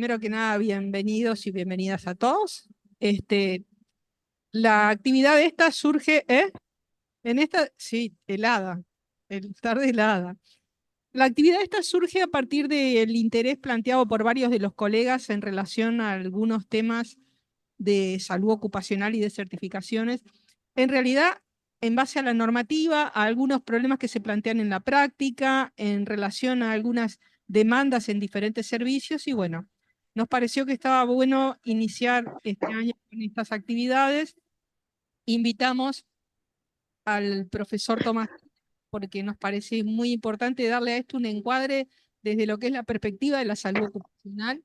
primero que nada, bienvenidos y bienvenidas a todos. La actividad esta surge, sí, helada, tarde helada. La actividad esta surge a partir del interés planteado por varios de los colegas en relación a algunos temas de salud ocupacional y de certificaciones. En realidad, en base a la normativa, a algunos problemas que se plantean en la práctica, en relación a algunas demandas en diferentes servicios, y bueno, nos pareció que estaba bueno iniciar este año con estas actividades. Invitamos al profesor Tomás porque nos parece muy importante darle a esto un encuadre desde lo que es la perspectiva de la salud ocupacional,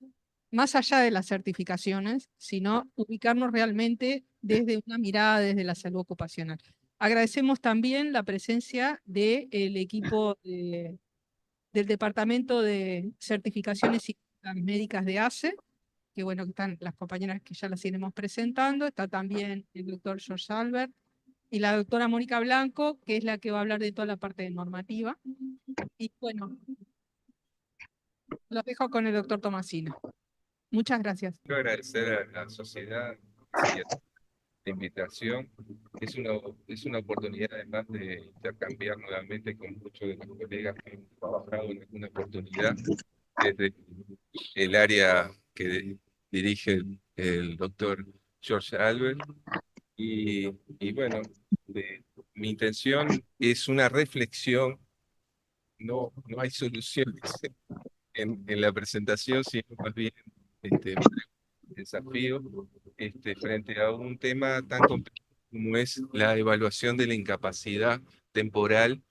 más allá de las certificaciones, sino ubicarnos realmente desde una mirada desde la salud ocupacional. Agradecemos también la presencia del equipo del Departamento de Certificaciones y Médicas de ACE, que bueno, que están las compañeras que ya las iremos presentando. Está también el doctor George Albert y la doctora Mónica Blanco, que es la que va a hablar de toda la parte de normativa. Y bueno, los dejo con el doctor Tomasino. Muchas gracias. Quiero agradecer a la sociedad y a la invitación. Es una oportunidad además de intercambiar nuevamente con muchos de los colegas que hemos trabajado en alguna oportunidad desde el área que dirige el doctor George Albert. Y bueno, mi intención es una reflexión, no hay soluciones en la presentación, sino más bien desafío frente a un tema tan complejo como es la evaluación de la incapacidad temporal,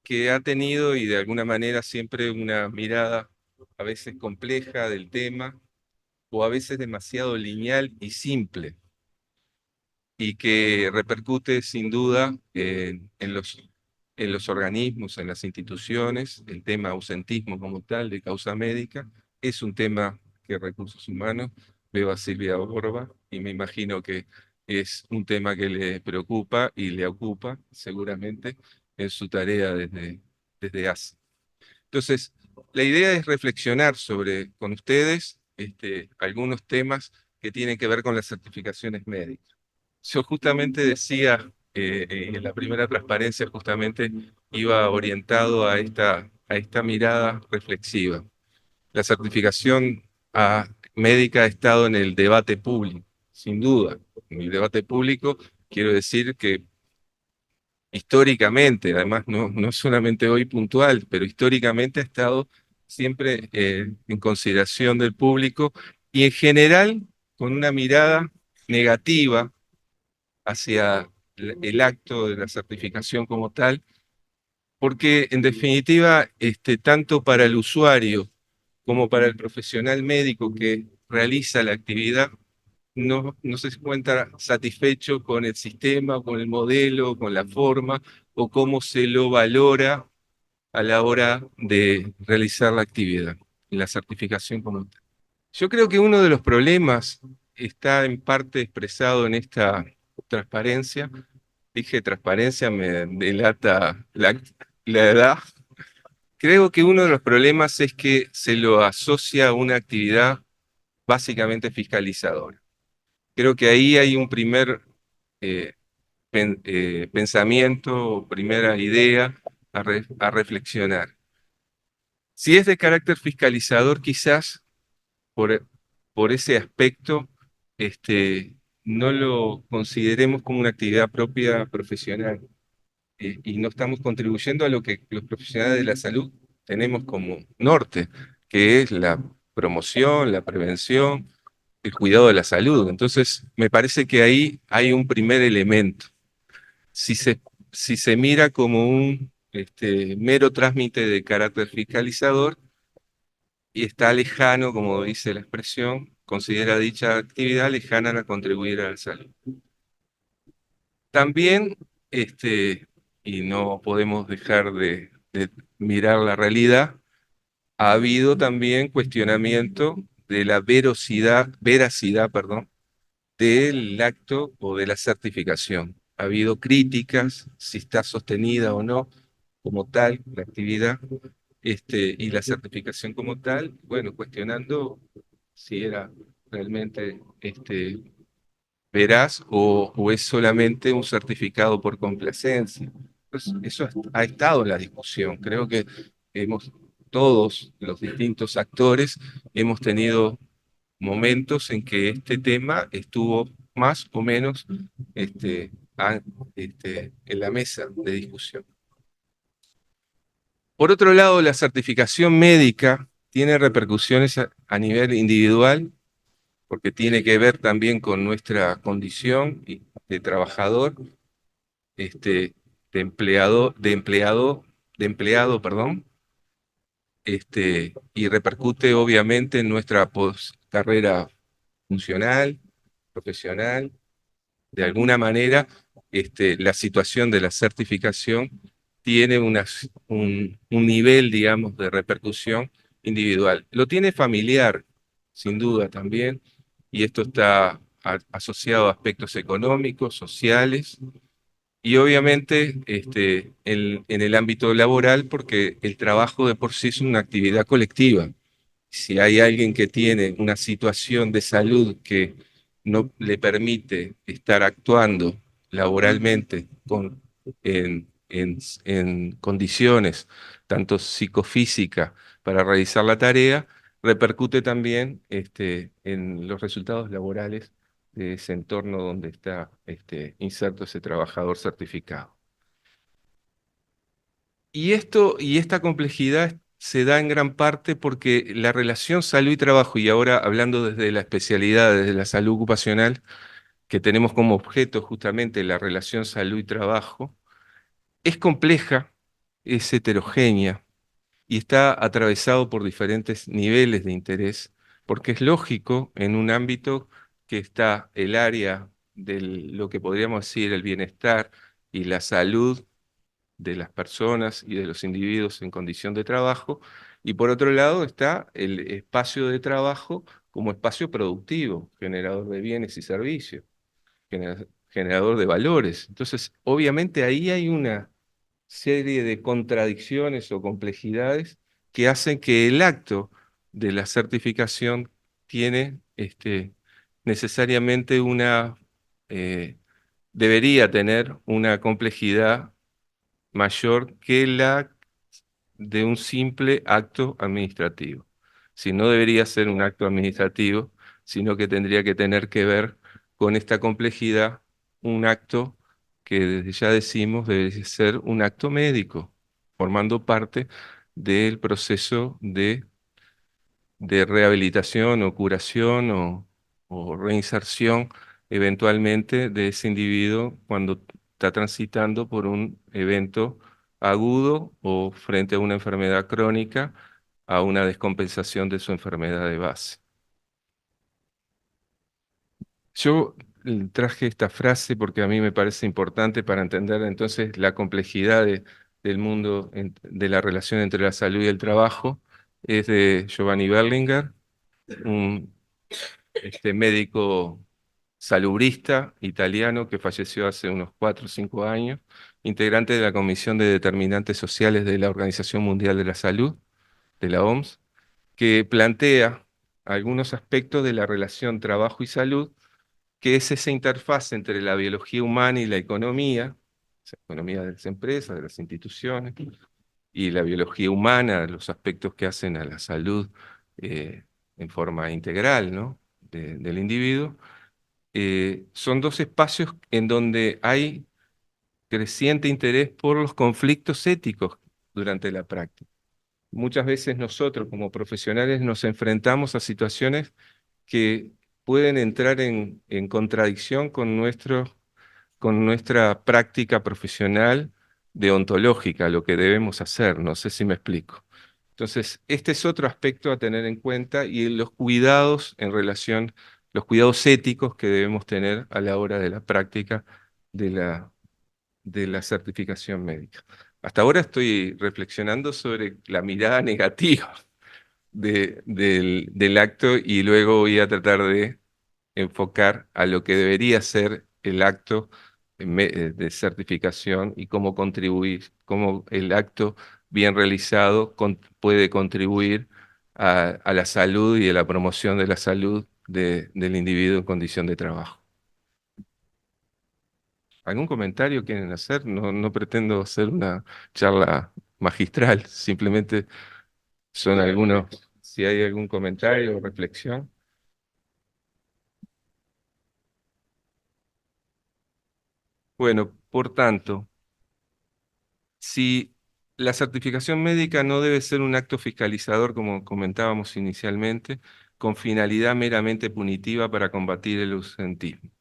que ha tenido y de alguna manera siempre una mirada a veces compleja del tema o a veces demasiado lineal y simple, y que repercute sin duda en los organismos, en las instituciones. El tema ausentismo como tal de causa médica es un tema que Recursos Humanos, veo a Silvia Borba y me imagino que es un tema que le preocupa y le ocupa seguramente en su tarea desde hace. Entonces, la idea es reflexionar con ustedes algunos temas que tienen que ver con las certificaciones médicas. Yo justamente decía, en la primera transparencia justamente iba orientado a esta mirada reflexiva. La certificación médica ha estado en el debate público, sin duda. En el debate público quiero decir que históricamente, además no solamente hoy puntual, pero históricamente ha estado siempre en consideración del público y en general con una mirada negativa hacia el acto de la certificación como tal, porque en definitiva, tanto para el usuario como para el profesional médico que realiza la actividad, no se encuentra satisfecho con el sistema, con el modelo, con la forma o cómo se lo valora a la hora de realizar la actividad y la certificación como tal. Yo creo que uno de los problemas está en parte expresado en esta transparencia. Dije transparencia, me delata la edad. Creo que uno de los problemas es que se lo asocia a una actividad básicamente fiscalizadora. Creo que ahí hay un primer eh, pensamiento, primera idea a reflexionar. Si es de carácter fiscalizador, quizás por, por ese aspecto, no lo consideremos como una actividad propia profesional, y no estamos contribuyendo a lo que los profesionales de la salud tenemos como norte, que es la promoción, la prevención, el cuidado de la salud. Entonces, me parece que ahí hay un primer elemento. Si se, si se mira como un mero trámite de carácter fiscalizador y está lejano, como dice la expresión, considera dicha actividad lejana a contribuir a la salud. También, y no podemos dejar de mirar la realidad, ha habido también cuestionamiento de la veracidad, perdón, del acto o de la certificación. Ha habido críticas, si está sostenida o no como tal la actividad, y la certificación como tal, bueno, cuestionando si era realmente veraz o es solamente un certificado por complacencia. Pues eso ha estado en la discusión. Creo que hemos, todos los distintos actores hemos tenido momentos en que este tema estuvo más o menos en la mesa de discusión. Por otro lado, la certificación médica tiene repercusiones a nivel individual porque tiene que ver también con nuestra condición de trabajador, este, de empleado, perdón, y repercute obviamente en nuestra carrera funcional, profesional. De alguna manera, la situación de la certificación tiene un nivel, digamos, de repercusión individual. Lo tiene familiar, sin duda también, y esto está asociado a aspectos económicos, sociales, y obviamente en el ámbito laboral, porque el trabajo de por sí es una actividad colectiva. Si hay alguien que tiene una situación de salud que no le permite estar actuando laboralmente en condiciones tanto psicofísicas para realizar la tarea, repercute también en los resultados laborales de ese entorno donde está inserto ese trabajador certificado. Y esta complejidad se da en gran parte porque la relación salud y trabajo, y ahora hablando desde la especialidad, desde la salud ocupacional, que tenemos como objeto justamente la relación salud y trabajo, es compleja, es heterogénea y está atravesado por diferentes niveles de interés, porque es lógico en un ámbito que está el área de lo que podríamos decir el bienestar y la salud de las personas y de los individuos en condición de trabajo, y por otro lado está el espacio de trabajo como espacio productivo, generador de bienes y servicios, generador de valores. Entonces, obviamente ahí hay una serie de contradicciones o complejidades que hacen que el acto de la certificación tiene necesariamente eh, debería tener una complejidad mayor que la de un simple acto administrativo. Si no debería ser un acto administrativo, sino que tendría que tener que ver con esta complejidad, un acto que desde ya decimos debe ser un acto médico, formando parte del proceso de rehabilitación o curación o reinserción eventualmente de ese individuo cuando está transitando por un evento agudo o frente a una enfermedad crónica, a una descompensación de su enfermedad de base. Yo traje esta frase porque a mí me parece importante para entender entonces la complejidad del mundo de la relación entre la salud y el trabajo. Es de Giovanni Berlinguer, un médico salubrista italiano que falleció hace unos 4 o 5 años, integrante de la Comisión de Determinantes Sociales de la Organización Mundial de la Salud, de la OMS, que plantea algunos aspectos de la relación trabajo y salud, que es esa interfaz entre la biología humana y la economía de las empresas, de las instituciones, y la biología humana, los aspectos que hacen a la salud en forma integral, ¿no? Del individuo. Son dos espacios en donde hay creciente interés por los conflictos éticos durante la práctica. Muchas veces nosotros como profesionales nos enfrentamos a situaciones que pueden entrar en contradicción con nuestra práctica profesional deontológica, lo que debemos hacer. No sé si me explico. Entonces, este es otro aspecto a tener en cuenta y los cuidados los cuidados éticos que debemos tener a la hora de la práctica de de la certificación médica. Hasta ahora estoy reflexionando sobre la mirada negativa del acto y luego voy a tratar de enfocar a lo que debería ser el acto de certificación y cómo contribuir, cómo el acto bien realizado puede contribuir a la salud y a la promoción de la salud del individuo en condición de trabajo. ¿Algún comentario quieren hacer? No, no pretendo hacer una charla magistral, simplemente son algunos, si hay algún comentario o reflexión. Bueno, por tanto, si la certificación médica no debe ser un acto fiscalizador, como comentábamos inicialmente, con finalidad meramente punitiva para combatir el ausentismo.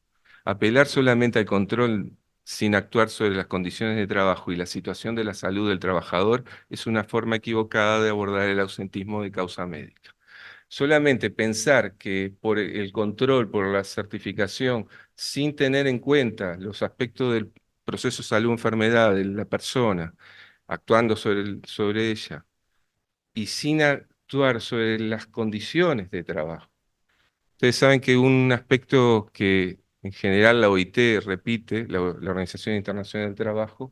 Apelar solamente al control sin actuar sobre las condiciones de trabajo y la situación de la salud del trabajador es una forma equivocada de abordar el ausentismo de causa médica. Solamente pensar que por el control, por la certificación, sin tener en cuenta los aspectos del proceso salud-enfermedad de la persona, actuando sobre ella, y sin actuar sobre las condiciones de trabajo. Ustedes saben que un aspecto que en general la OIT repite, la Organización Internacional del Trabajo,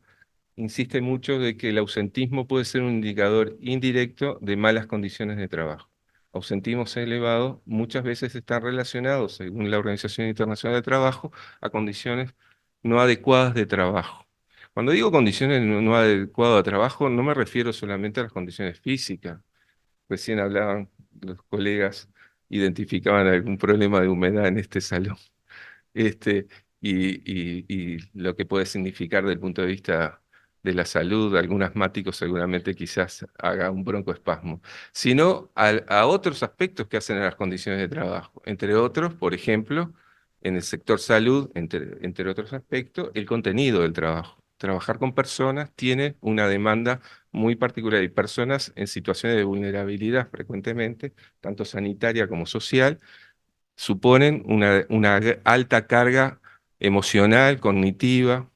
insiste mucho de que el ausentismo puede ser un indicador indirecto de malas condiciones de trabajo. Ausentismos elevados muchas veces están relacionados, según la Organización Internacional del Trabajo, a condiciones no adecuadas de trabajo. Cuando digo condiciones no adecuadas de trabajo, no me refiero solamente a las condiciones físicas. Recién hablaban los colegas, identificaban algún problema de humedad en este salón este, y lo que puede significar desde el punto de vista de la salud, algún asmático seguramente quizás haga un broncoespasmo, sino a otros aspectos que hacen a las condiciones de trabajo, entre otros, por ejemplo, en el sector salud, entre otros aspectos, el contenido del trabajo. Trabajar con personas tiene una demanda muy particular y personas en situaciones de vulnerabilidad frecuentemente, tanto sanitaria como social, suponen una alta carga emocional, cognitiva,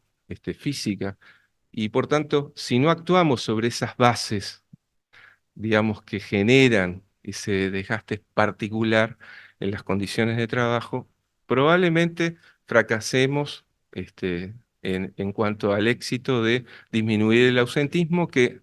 física, y por tanto, si no actuamos sobre esas bases, digamos, que generan ese desgaste particular en las condiciones de trabajo, probablemente fracasemos en cuanto al éxito de disminuir el ausentismo, que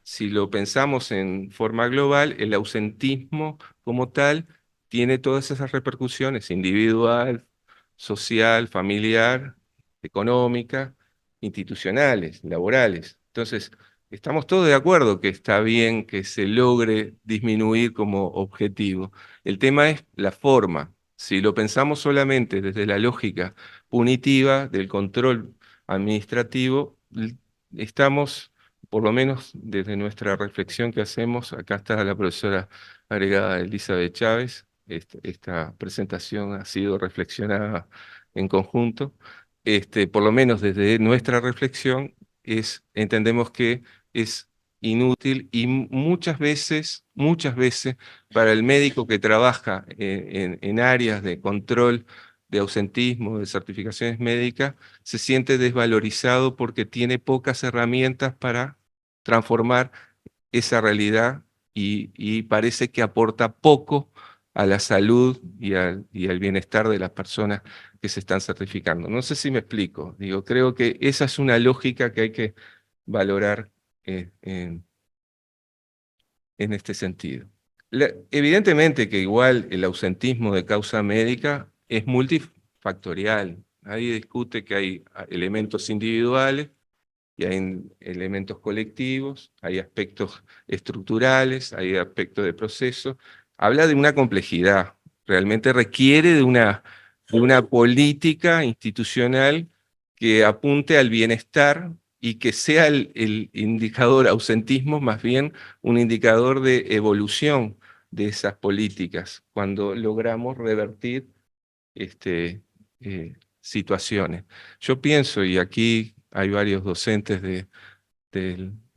si lo pensamos en forma global, el ausentismo como tal tiene todas esas repercusiones individual, social, familiar, económica, institucionales, laborales. Entonces, estamos todos de acuerdo que está bien que se logre disminuir como objetivo. El tema es la forma. Si lo pensamos solamente desde la lógica punitiva del control administrativo, estamos, por lo menos desde nuestra reflexión que hacemos, acá está la profesora agregada Elizabeth Chávez, esta presentación ha sido reflexionada en conjunto, por lo menos desde nuestra reflexión, entendemos que es inútil y muchas veces, para el médico que trabaja en áreas de control de ausentismo, de certificaciones médicas, se siente desvalorizado porque tiene pocas herramientas para transformar esa realidad y parece que aporta poco a la salud y al bienestar de las personas que se están certificando. No sé si me explico. Digo, creo que esa es una lógica que hay que valorar en este sentido. Evidentemente que igual el ausentismo de causa médica es multifactorial. Nadie discute que hay elementos individuales y hay elementos colectivos, hay aspectos estructurales, hay aspectos de proceso. Habla de una complejidad, realmente requiere de una política institucional que apunte al bienestar y que sea el indicador ausentismo más bien un indicador de evolución de esas políticas, cuando logramos revertir situaciones. Yo pienso, y aquí hay varios docentes de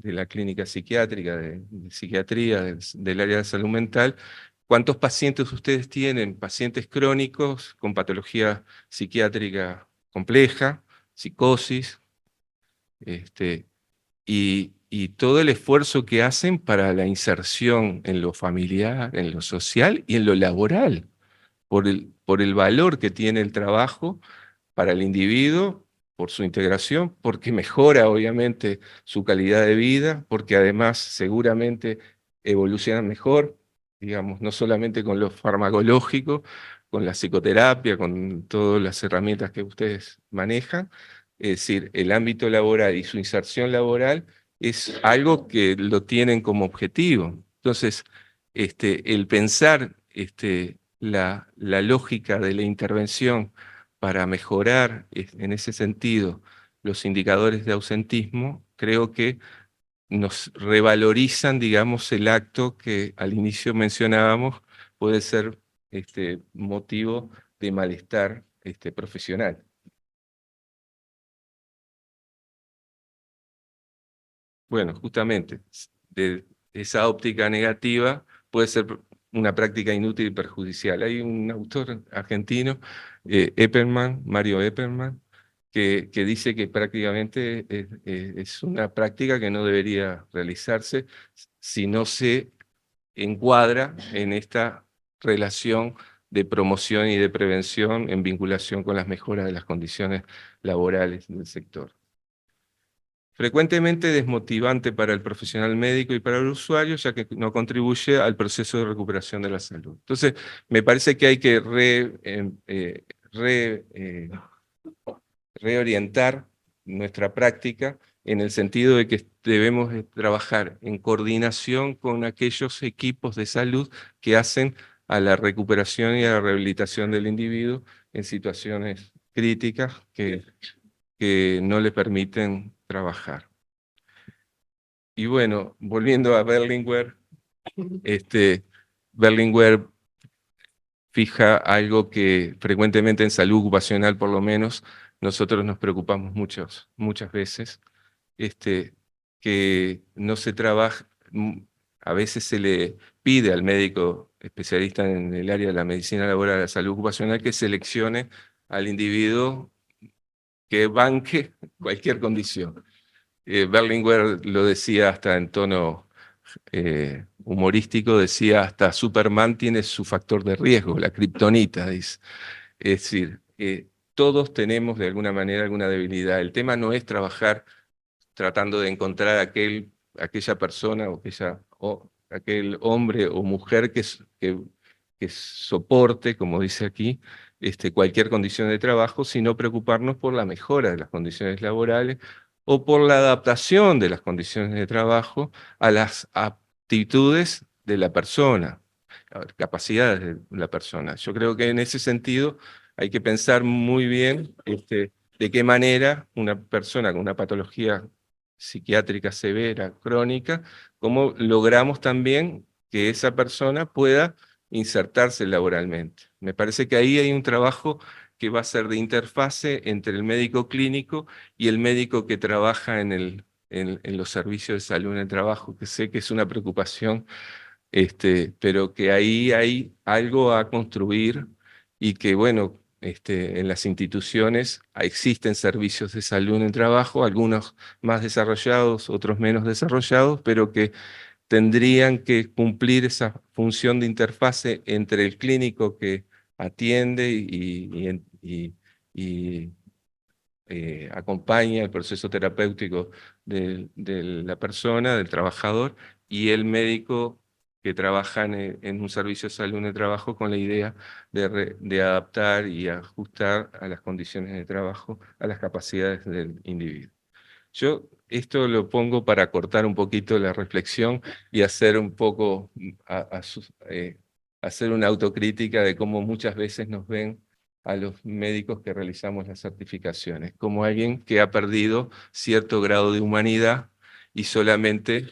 la clínica psiquiátrica, de psiquiatría, del área de salud mental, ¿cuántos pacientes ustedes tienen? Pacientes crónicos con patología psiquiátrica compleja, psicosis, y todo el esfuerzo que hacen para la inserción en lo familiar, en lo social y en lo laboral, por el valor que tiene el trabajo para el individuo, por su integración, porque mejora obviamente su calidad de vida, porque además seguramente evoluciona mejor, digamos, no solamente con lo farmacológico, con la psicoterapia, con todas las herramientas que ustedes manejan. Es decir, el ámbito laboral y su inserción laboral es algo que lo tienen como objetivo. Entonces, el pensar la lógica de la intervención para mejorar en ese sentido los indicadores de ausentismo, creo que nos revalorizan, digamos, el acto que al inicio mencionábamos puede ser motivo de malestar profesional. Bueno, justamente, de esa óptica negativa puede ser una práctica inútil y perjudicial. Hay un autor argentino, Mario Epperman, que dice que prácticamente es una práctica que no debería realizarse si no se encuadra en esta relación de promoción y de prevención en vinculación con las mejoras de las condiciones laborales del sector. Frecuentemente desmotivante para el profesional médico y para el usuario, ya que no contribuye al proceso de recuperación de la salud. Entonces, me parece que hay que reorientar nuestra práctica en el sentido de que debemos trabajar en coordinación con aquellos equipos de salud que hacen a la recuperación y a la rehabilitación del individuo en situaciones críticas que no le permiten trabajar. Y bueno, volviendo a Berlinguer, Berlinguer fija algo que frecuentemente en salud ocupacional, por lo menos, nosotros nos preocupamos muchas veces, que no se trabaja, a veces se le pide al médico especialista en el área de la medicina laboral, la salud ocupacional, que seleccione al individuo que banque cualquier condición. Berlinguer lo decía hasta en tono humorístico, decía hasta Superman tiene su factor de riesgo, la kriptonita, dice. Es decir, todos tenemos de alguna manera alguna debilidad. El tema no es trabajar tratando de encontrar aquella persona o aquel hombre o mujer que soporte, como dice aquí, cualquier condición de trabajo, sino preocuparnos por la mejora de las condiciones laborales o por la adaptación de las condiciones de trabajo a las aptitudes de la persona, a las capacidades de la persona. Yo creo que en ese sentido hay que pensar muy bien de qué manera una persona con una patología psiquiátrica severa, crónica, cómo logramos también que esa persona pueda insertarse laboralmente. Me parece que ahí hay un trabajo que va a ser de interfase entre el médico clínico y el médico que trabaja en los servicios de salud en el trabajo, que sé que es una preocupación, pero que ahí hay algo a construir y que, bueno, en las instituciones existen servicios de salud en el trabajo, algunos más desarrollados, otros menos desarrollados, pero que tendrían que cumplir esa función de interfase entre el clínico que atiende y acompaña el proceso terapéutico de la persona, del trabajador, y el médico que trabaja en un servicio de salud en el trabajo con la idea de adaptar y ajustar a las condiciones de trabajo, a las capacidades del individuo. Yo esto lo pongo para cortar un poquito la reflexión y hacer un poco, hacer una autocrítica de cómo muchas veces nos ven a los médicos que realizamos las certificaciones, como alguien que ha perdido cierto grado de humanidad y solamente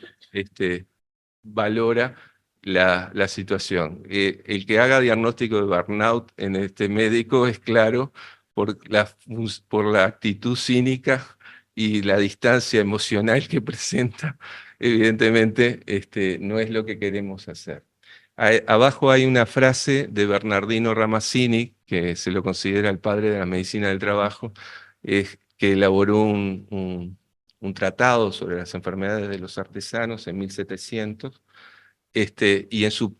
valora la situación. El que haga diagnóstico de burnout en este médico es claro por la actitud cínica y la distancia emocional que presenta, evidentemente no es lo que queremos hacer. Abajo hay una frase de Bernardino Ramazzini, que se lo considera el padre de la medicina del trabajo, que elaboró un tratado sobre las enfermedades de los artesanos en 1700, y en su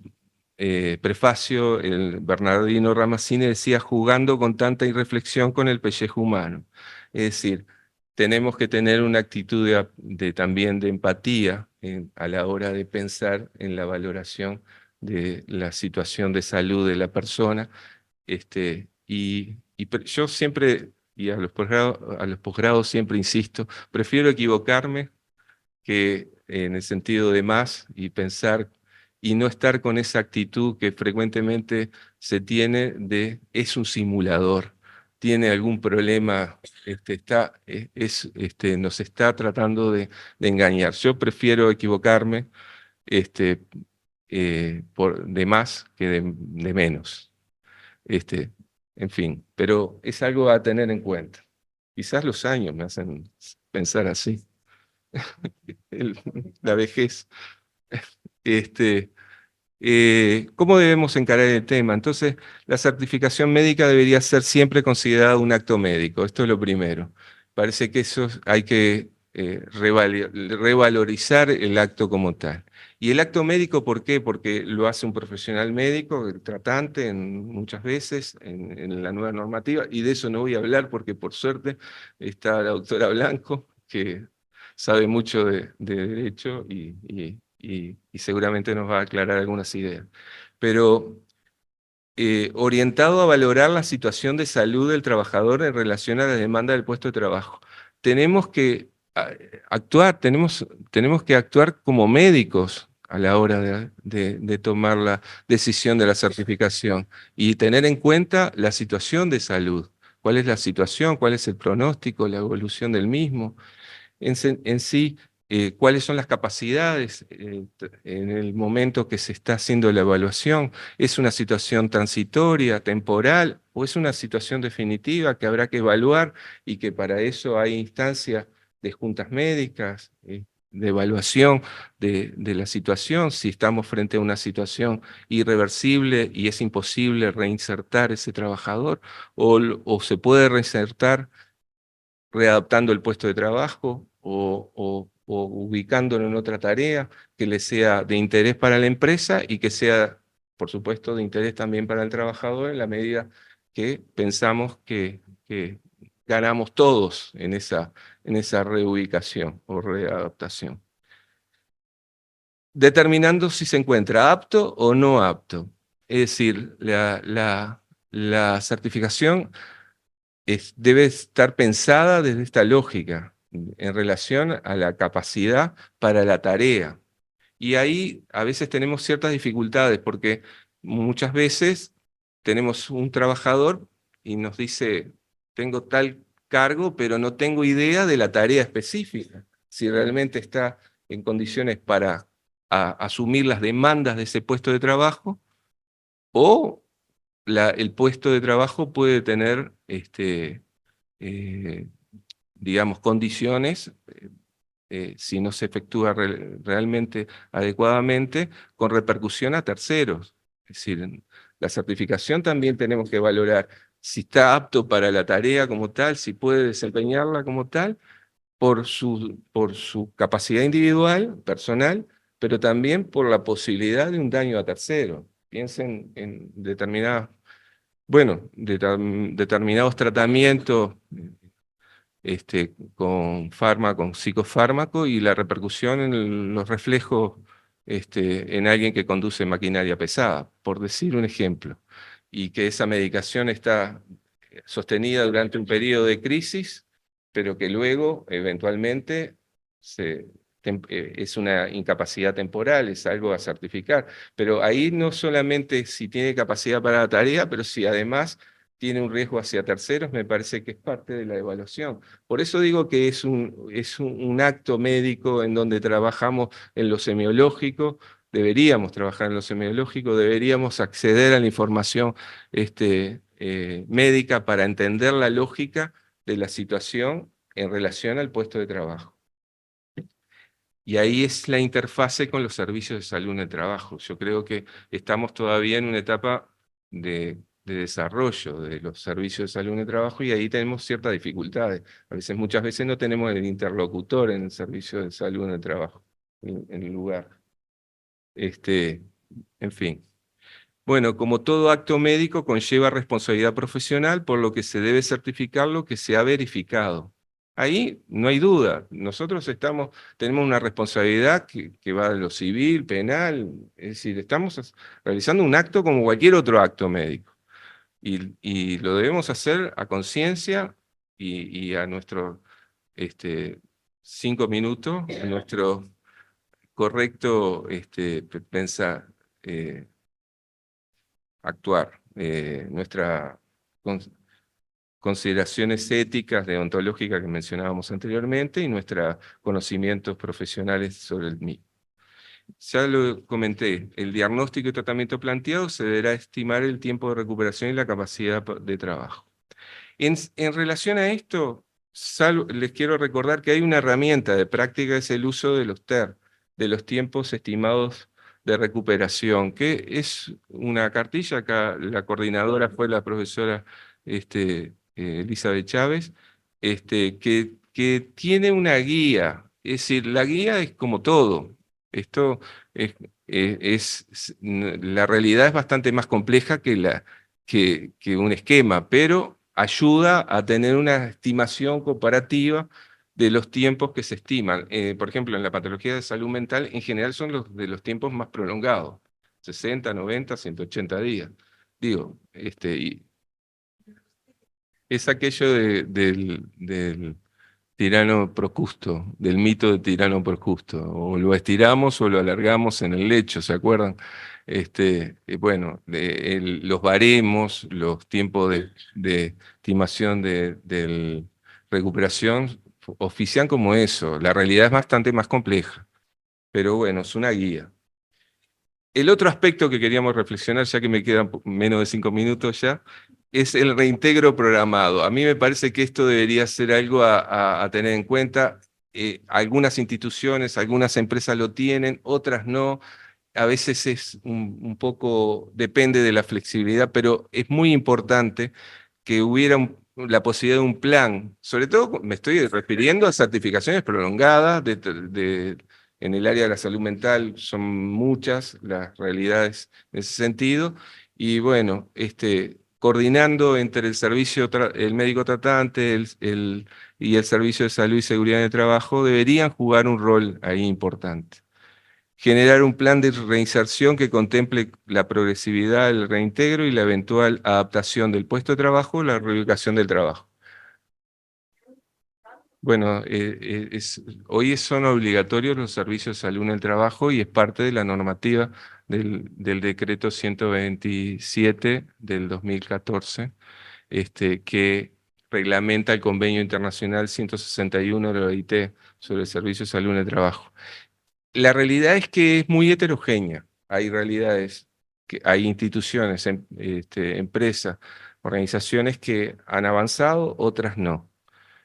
prefacio, el Bernardino Ramazzini decía, jugando con tanta irreflexión con el pellejo humano. Es decir, tenemos que tener una actitud también de empatía a la hora de pensar en la valoración de la situación de salud de la persona. Yo siempre, y a los posgrados siempre insisto, prefiero equivocarme que en el sentido de más y pensar y no estar con esa actitud que frecuentemente se tiene de es un simulador, tiene algún problema, nos está tratando de engañar. Yo prefiero equivocarme de más que de menos. Este, en fin, pero es algo a tener en cuenta. Quizás los años me hacen pensar así, el- la vejez. Este, ¿Cómo debemos encarar el tema? Entonces, la certificación médica debería ser siempre considerada un acto médico. Esto es lo primero. Parece que hay que revalorizar el acto como tal. ¿Y el acto médico por qué? Porque lo hace un profesional médico, el tratante, muchas veces en la nueva normativa, y de eso no voy a hablar porque por suerte está la doctora Blanco, que sabe mucho de derecho y seguramente nos va a aclarar algunas ideas. Pero orientado a valorar la situación de salud del trabajador en relación a la demanda del puesto de trabajo. Tenemos que tenemos que actuar como médicos a la hora de tomar la decisión de la certificación y tener en cuenta la situación de salud. ¿Cuál es la situación? ¿Cuál es el pronóstico? ¿La evolución del mismo? En sí, cuáles son las capacidades en el momento que se está haciendo la evaluación. ¿Es una situación transitoria, temporal, o es una situación definitiva que habrá que evaluar y que para eso hay instancias de juntas médicas, de evaluación de la situación, si estamos frente a una situación irreversible y es imposible reinsertar ese trabajador, o se puede reinsertar readaptando el puesto de trabajo o ubicándolo en otra tarea que le sea de interés para la empresa y que sea, por supuesto, de interés también para el trabajador en la medida que pensamos que ganamos todos en esa reubicación o readaptación. Determinando si se encuentra apto o no apto. Es decir, la certificación debe estar pensada desde esta lógica en relación a la capacidad para la tarea. Y ahí a veces tenemos ciertas dificultades porque muchas veces tenemos un trabajador y nos dice, tengo tal cargo, pero no tengo idea de la tarea específica, si realmente está en condiciones para asumir las demandas de ese puesto de trabajo o el puesto de trabajo puede tener eh, digamos, condiciones, si no se efectúa realmente adecuadamente, con repercusión a terceros. Es decir, la certificación también tenemos que valorar si está apto para la tarea como tal, si puede desempeñarla como tal, por su capacidad individual, personal, pero también por la posibilidad de un daño a terceros. Piensen en determinados tratamientos con con psicofármaco y la repercusión en los reflejos en alguien que conduce maquinaria pesada, por decir un ejemplo, y que esa medicación está sostenida durante un periodo de crisis, pero que luego eventualmente es una incapacidad temporal, es algo a certificar. Pero ahí no solamente si tiene capacidad para la tarea, pero si además tiene un riesgo hacia terceros, me parece que es parte de la evaluación. Por eso digo que es un acto médico en donde trabajamos en lo semiológico, deberíamos trabajar en lo semiológico, deberíamos acceder a la información médica para entender la lógica de la situación en relación al puesto de trabajo. Y ahí es la interfase con los servicios de salud en el trabajo. Yo creo que estamos todavía en una etapa de desarrollo de los servicios de salud en el trabajo y ahí tenemos ciertas dificultades. Muchas veces no tenemos el interlocutor en el servicio de salud en el trabajo, en el lugar. En fin. Bueno, como todo acto médico conlleva responsabilidad profesional, por lo que se debe certificar lo que se ha verificado. Ahí no hay duda. Nosotros tenemos una responsabilidad que va de lo civil, penal, es decir, estamos realizando un acto como cualquier otro acto médico. Y lo debemos hacer a conciencia y a nuestros 5 minutos, a nuestro correcto pensar, actuar, nuestras consideraciones éticas, deontológicas que mencionábamos anteriormente y nuestros conocimientos profesionales sobre el mismo. Ya lo comenté, el diagnóstico y tratamiento planteado se deberá estimar el tiempo de recuperación y la capacidad de trabajo. En relación a esto, les quiero recordar que hay una herramienta de práctica, es el uso de los TER, de los tiempos estimados de recuperación, que es una cartilla. Acá la coordinadora fue la profesora Elizabeth Chávez, que tiene una guía. Es decir, la guía es como todo. Esto es, la realidad es bastante más compleja que un esquema, pero ayuda a tener una estimación comparativa de los tiempos que se estiman. Por ejemplo, en la patología de salud mental, en general son los de los tiempos más prolongados, 60, 90, 180 días. Digo, y es aquello del tirano Procusto, del mito de tirano Procusto. O lo estiramos o lo alargamos en el lecho, ¿se acuerdan? Bueno, los baremos, los tiempos de estimación de recuperación ofician como eso. La realidad es bastante más compleja, pero bueno, es una guía. El otro aspecto que queríamos reflexionar, ya que me quedan menos de 5 minutos ya, es el reintegro programado. A mí me parece que esto debería ser algo a tener en cuenta. Algunas instituciones, algunas empresas lo tienen, otras no. A veces es un poco, depende de la flexibilidad, pero es muy importante que hubiera la posibilidad de un plan. Sobre todo me estoy refiriendo a certificaciones prolongadas en el área de la salud mental. Son muchas las realidades en ese sentido. Y bueno, coordinando entre el servicio, el médico tratante y el servicio de salud y seguridad en el trabajo, deberían jugar un rol ahí importante. Generar un plan de reinserción que contemple la progresividad, el reintegro y la eventual adaptación del puesto de trabajo o la reubicación del trabajo. Bueno, hoy son obligatorios los servicios de salud en el trabajo y es parte de la normativa del decreto 127 del 2014, que reglamenta el convenio internacional 161 de la OIT sobre el servicio de salud en el trabajo. La realidad es que es muy heterogénea. Hay realidades, hay instituciones, empresas, organizaciones que han avanzado, otras no.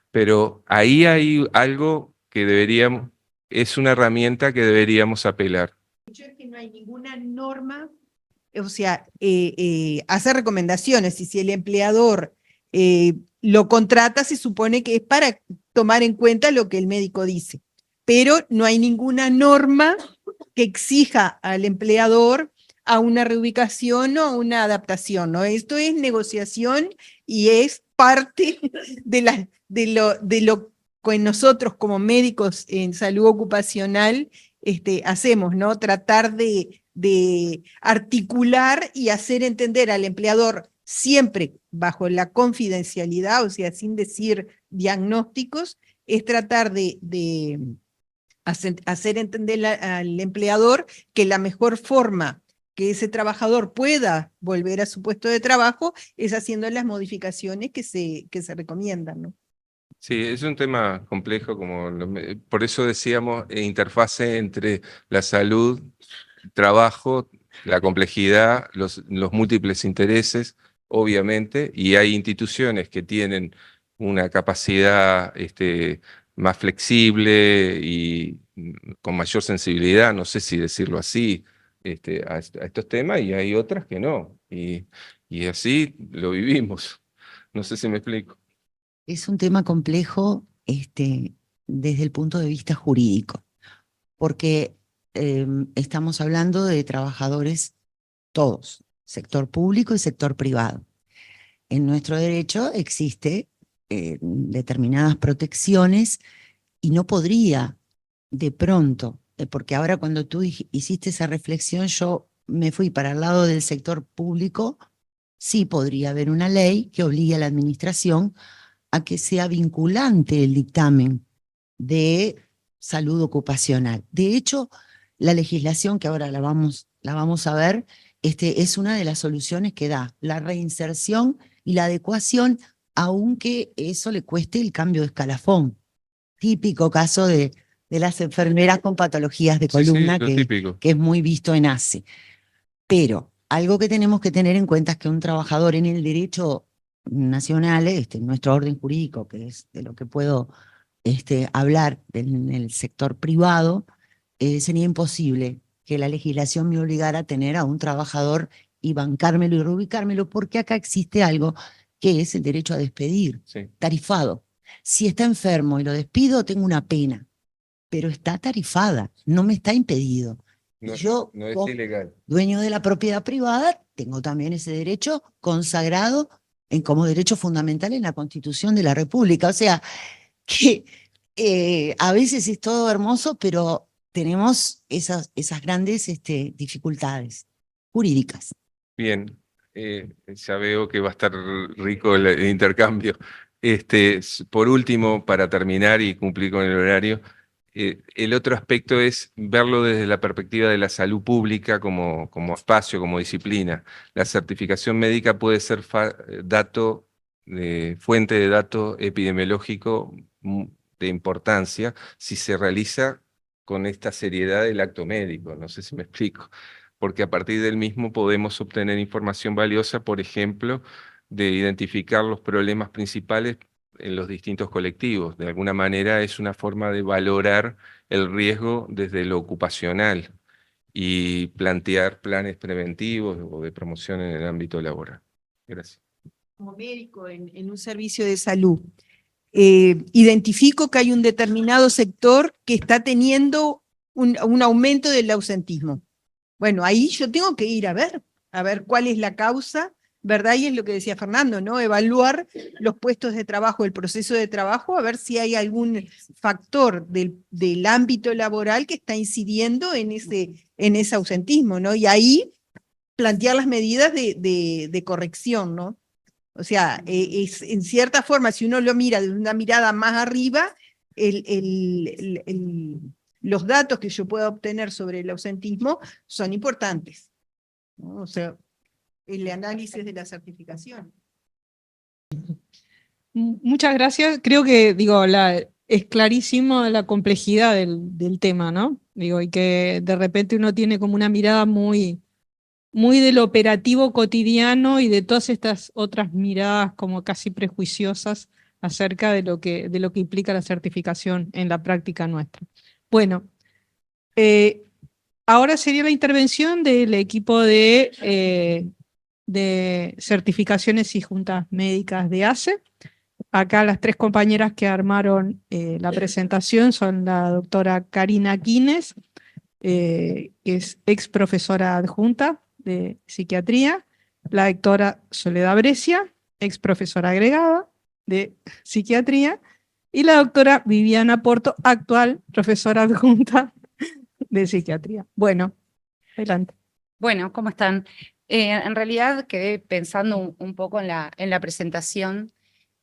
Pero ahí hay algo que es una herramienta que deberíamos apelar. Es que no hay ninguna norma, o sea, hace recomendaciones y si el empleador lo contrata, se supone que es para tomar en cuenta lo que el médico dice, pero no hay ninguna norma que exija al empleador a una reubicación o a una adaptación, ¿no? Esto es negociación y es parte de lo que nosotros como médicos en salud ocupacional hacemos, ¿no? Tratar de articular y hacer entender al empleador siempre bajo la confidencialidad, o sea, sin decir diagnósticos, es tratar de hacer entender al empleador que la mejor forma que ese trabajador pueda volver a su puesto de trabajo es haciendo las modificaciones que se recomiendan, ¿no? Sí, es un tema complejo, por eso decíamos interfase entre la salud, trabajo, la complejidad, los múltiples intereses, obviamente, y hay instituciones que tienen una capacidad más flexible y con mayor sensibilidad, no sé si decirlo así, a estos temas, y hay otras que no, y así lo vivimos. No sé si me explico. Es un tema complejo desde el punto de vista jurídico, porque estamos hablando de trabajadores todos, sector público y sector privado. En nuestro derecho existe determinadas protecciones y no podría de pronto, porque ahora cuando tú hiciste esa reflexión, yo me fui para el lado del sector público. Sí podría haber una ley que obligue a la administración a que sea vinculante el dictamen de salud ocupacional. De hecho, la legislación que ahora la vamos a ver, es una de las soluciones que da la reinserción y la adecuación, aunque eso le cueste el cambio de escalafón. Típico caso de las enfermeras con patologías de Sí, sí, columna, lo que típico. es muy visto en ACE. Pero algo que tenemos que tener en cuenta es que un trabajador en el derecho nacional, en nuestro orden jurídico, que es de lo que puedo hablar en el sector privado, sería imposible que la legislación me obligara a tener a un trabajador y bancármelo y reubicármelo, porque acá existe algo que es el derecho a despedir, Sí. tarifado. Si está enfermo y lo despido, tengo una pena, pero está tarifada, no me está impedido. No, Yo, no es como ilegal. dueño de la propiedad privada, tengo también ese derecho consagrado como derecho fundamental en la Constitución de la República. O sea, que a veces es todo hermoso, pero tenemos esas grandes dificultades jurídicas. Bien, ya veo que va a estar rico el intercambio. Por último, para terminar y cumplir con el horario, el otro aspecto es verlo desde la perspectiva de la salud pública como espacio, como disciplina. La certificación médica puede ser fuente de dato epidemiológico de importancia si se realiza con esta seriedad del acto médico. No sé si me explico, porque a partir del mismo podemos obtener información valiosa, por ejemplo, de identificar los problemas principales en los distintos colectivos. De alguna manera es una forma de valorar el riesgo desde lo ocupacional y plantear planes preventivos o de promoción en el ámbito laboral. Gracias. Como médico en un servicio de salud, identifico que hay un determinado sector que está teniendo un aumento del ausentismo. Bueno, ahí yo tengo que ir a ver cuál es la causa, ¿verdad? Y es lo que decía Fernando, ¿no? Evaluar los puestos de trabajo, el proceso de trabajo, a ver si hay algún factor del ámbito laboral que está incidiendo en ese ausentismo, ¿no? Y ahí plantear las medidas de corrección, ¿no? O sea, en cierta forma, si uno lo mira de una mirada más arriba, los datos que yo pueda obtener sobre el ausentismo son importantes, ¿no? O sea, el análisis de la certificación. Muchas gracias. Creo que, digo, es clarísimo la complejidad del tema, ¿no? Digo, y que de repente uno tiene como una mirada muy del operativo cotidiano y de todas estas otras miradas como casi prejuiciosas acerca de lo que implica la certificación en la práctica nuestra. Bueno, ahora sería la intervención del equipo de certificaciones y juntas médicas de ACE. Acá las tres compañeras que armaron la presentación son la doctora Karina Quines, que es ex profesora adjunta de psiquiatría, la doctora Soledad Brescia, ex profesora agregada de psiquiatría, y la doctora Viviana Porto, actual profesora adjunta de psiquiatría. Bueno, adelante. Bueno, ¿cómo están? En realidad quedé pensando un poco en la presentación,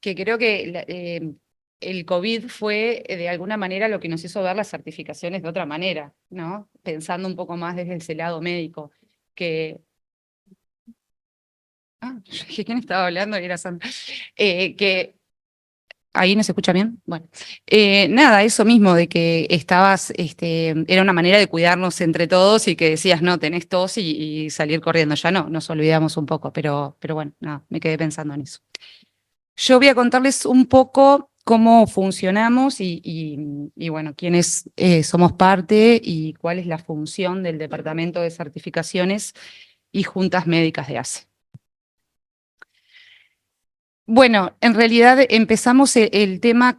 que creo que el COVID fue de alguna manera lo que nos hizo ver las certificaciones de otra manera, ¿no? Pensando un poco más desde ese lado médico, que... Ah, yo dije, ¿quién estaba hablando? Y era Sandra. Que ¿ahí no se escucha bien? Bueno, nada, eso mismo, de que era una manera de cuidarnos entre todos y que decías, no, tenés tos y salir corriendo. Ya no, nos olvidamos un poco, pero bueno, nada, me quedé pensando en eso. Yo voy a contarles un poco cómo funcionamos y bueno, quiénes somos parte y cuál es la función del Departamento de Certificaciones y Juntas Médicas de ACE. Bueno, en realidad empezamos el tema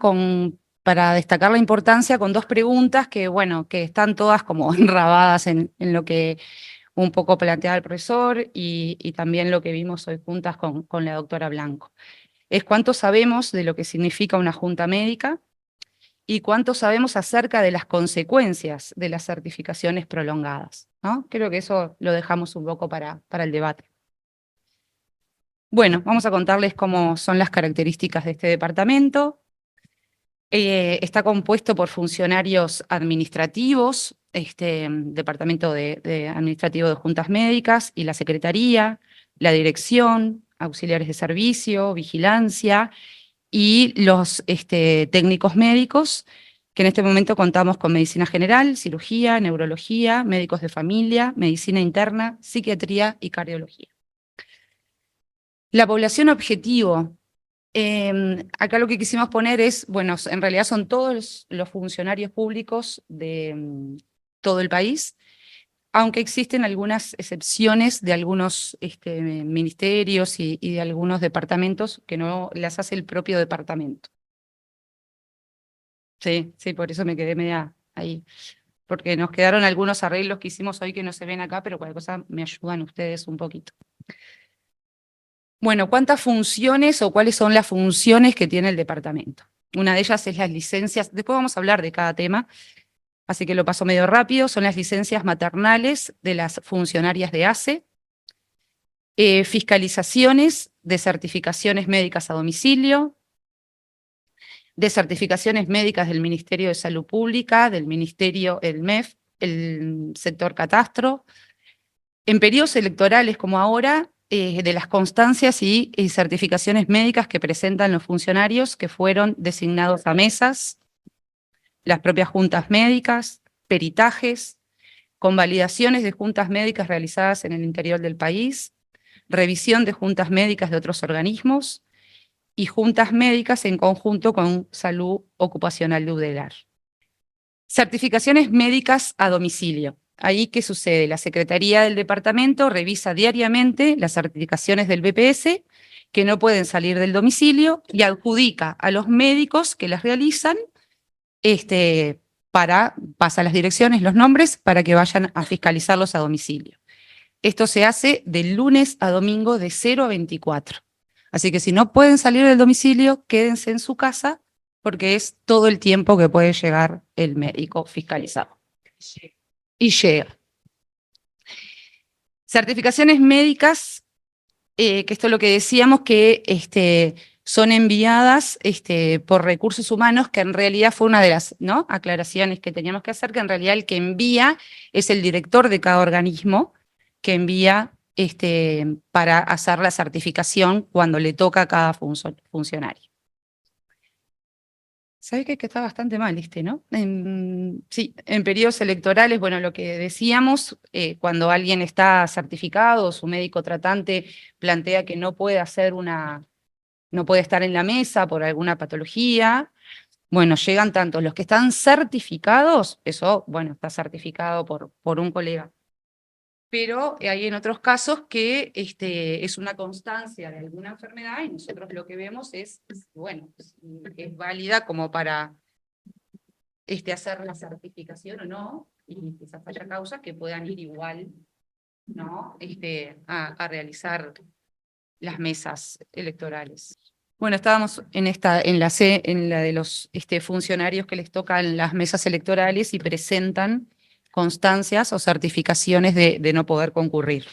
para destacar la importancia con dos preguntas que, bueno, que están todas como enrabadas en lo que un poco planteaba el profesor y también lo que vimos hoy juntas con la doctora Blanco. es cuánto sabemos de lo que significa una junta médica y cuánto sabemos acerca de las consecuencias de las certificaciones prolongadas, ¿no? Creo que eso lo dejamos un poco para el debate. Bueno, vamos a contarles cómo son las características de este departamento. Está compuesto por funcionarios administrativos, departamento administrativo de juntas médicas y la secretaría, la dirección, auxiliares de servicio, vigilancia y los técnicos médicos, que en este momento contamos con medicina general, cirugía, neurología, médicos de familia, medicina interna, psiquiatría y cardiología. La población objetivo. Acá lo que quisimos poner es, bueno, en realidad son todos los funcionarios públicos de todo el país, aunque existen algunas excepciones de algunos ministerios y de algunos departamentos que no las hace el propio departamento. Sí, por eso me quedé media ahí, porque nos quedaron algunos arreglos que hicimos hoy que no se ven acá, pero cualquier cosa me ayudan ustedes un poquito. Bueno, ¿cuántas funciones o cuáles son las funciones que tiene el departamento? Una de ellas es las licencias, después vamos a hablar de cada tema, así que lo paso medio rápido, son las licencias maternales de las funcionarias de ACE, fiscalizaciones de certificaciones médicas a domicilio, de certificaciones médicas del Ministerio de Salud Pública, del Ministerio, el MEF, el sector catastro, en periodos electorales como ahora, de las constancias y certificaciones médicas que presentan los funcionarios que fueron designados a mesas, las propias juntas médicas, peritajes, convalidaciones de juntas médicas realizadas en el interior del país, revisión de juntas médicas de otros organismos y juntas médicas en conjunto con salud ocupacional tutelar. Certificaciones médicas a domicilio. Ahí, ¿qué sucede? La Secretaría del Departamento revisa diariamente las certificaciones del BPS que no pueden salir del domicilio y adjudica a los médicos que las realizan, pasa las direcciones, los nombres, para que vayan a fiscalizarlos a domicilio. Esto se hace de lunes a domingo de 0 a 24. Así que si no pueden salir del domicilio, quédense en su casa porque es todo el tiempo que puede llegar el médico fiscalizado. Y llega. Certificaciones médicas, que esto es lo que decíamos, que son enviadas por recursos humanos, que en realidad fue una de las aclaraciones que teníamos que hacer, que en realidad el que envía es el director de cada organismo, que envía para hacer la certificación cuando le toca a cada funcionario. ¿Sabes qué? Que está bastante mal ¿no? Sí, en periodos electorales, bueno, lo que decíamos, cuando alguien está certificado, su médico tratante plantea que no puede no puede estar en la mesa por alguna patología, bueno, llegan tanto los que están certificados, eso, bueno, está certificado por un colega. Pero hay en otros casos que es una constancia de alguna enfermedad y nosotros lo que vemos es, bueno, es válida como para hacer la certificación o no, y quizás haya causas que puedan ir igual, ¿no? A realizar las mesas electorales. Bueno, estábamos en la de los funcionarios que les tocan las mesas electorales y presentan constancias o certificaciones de no poder concurrir.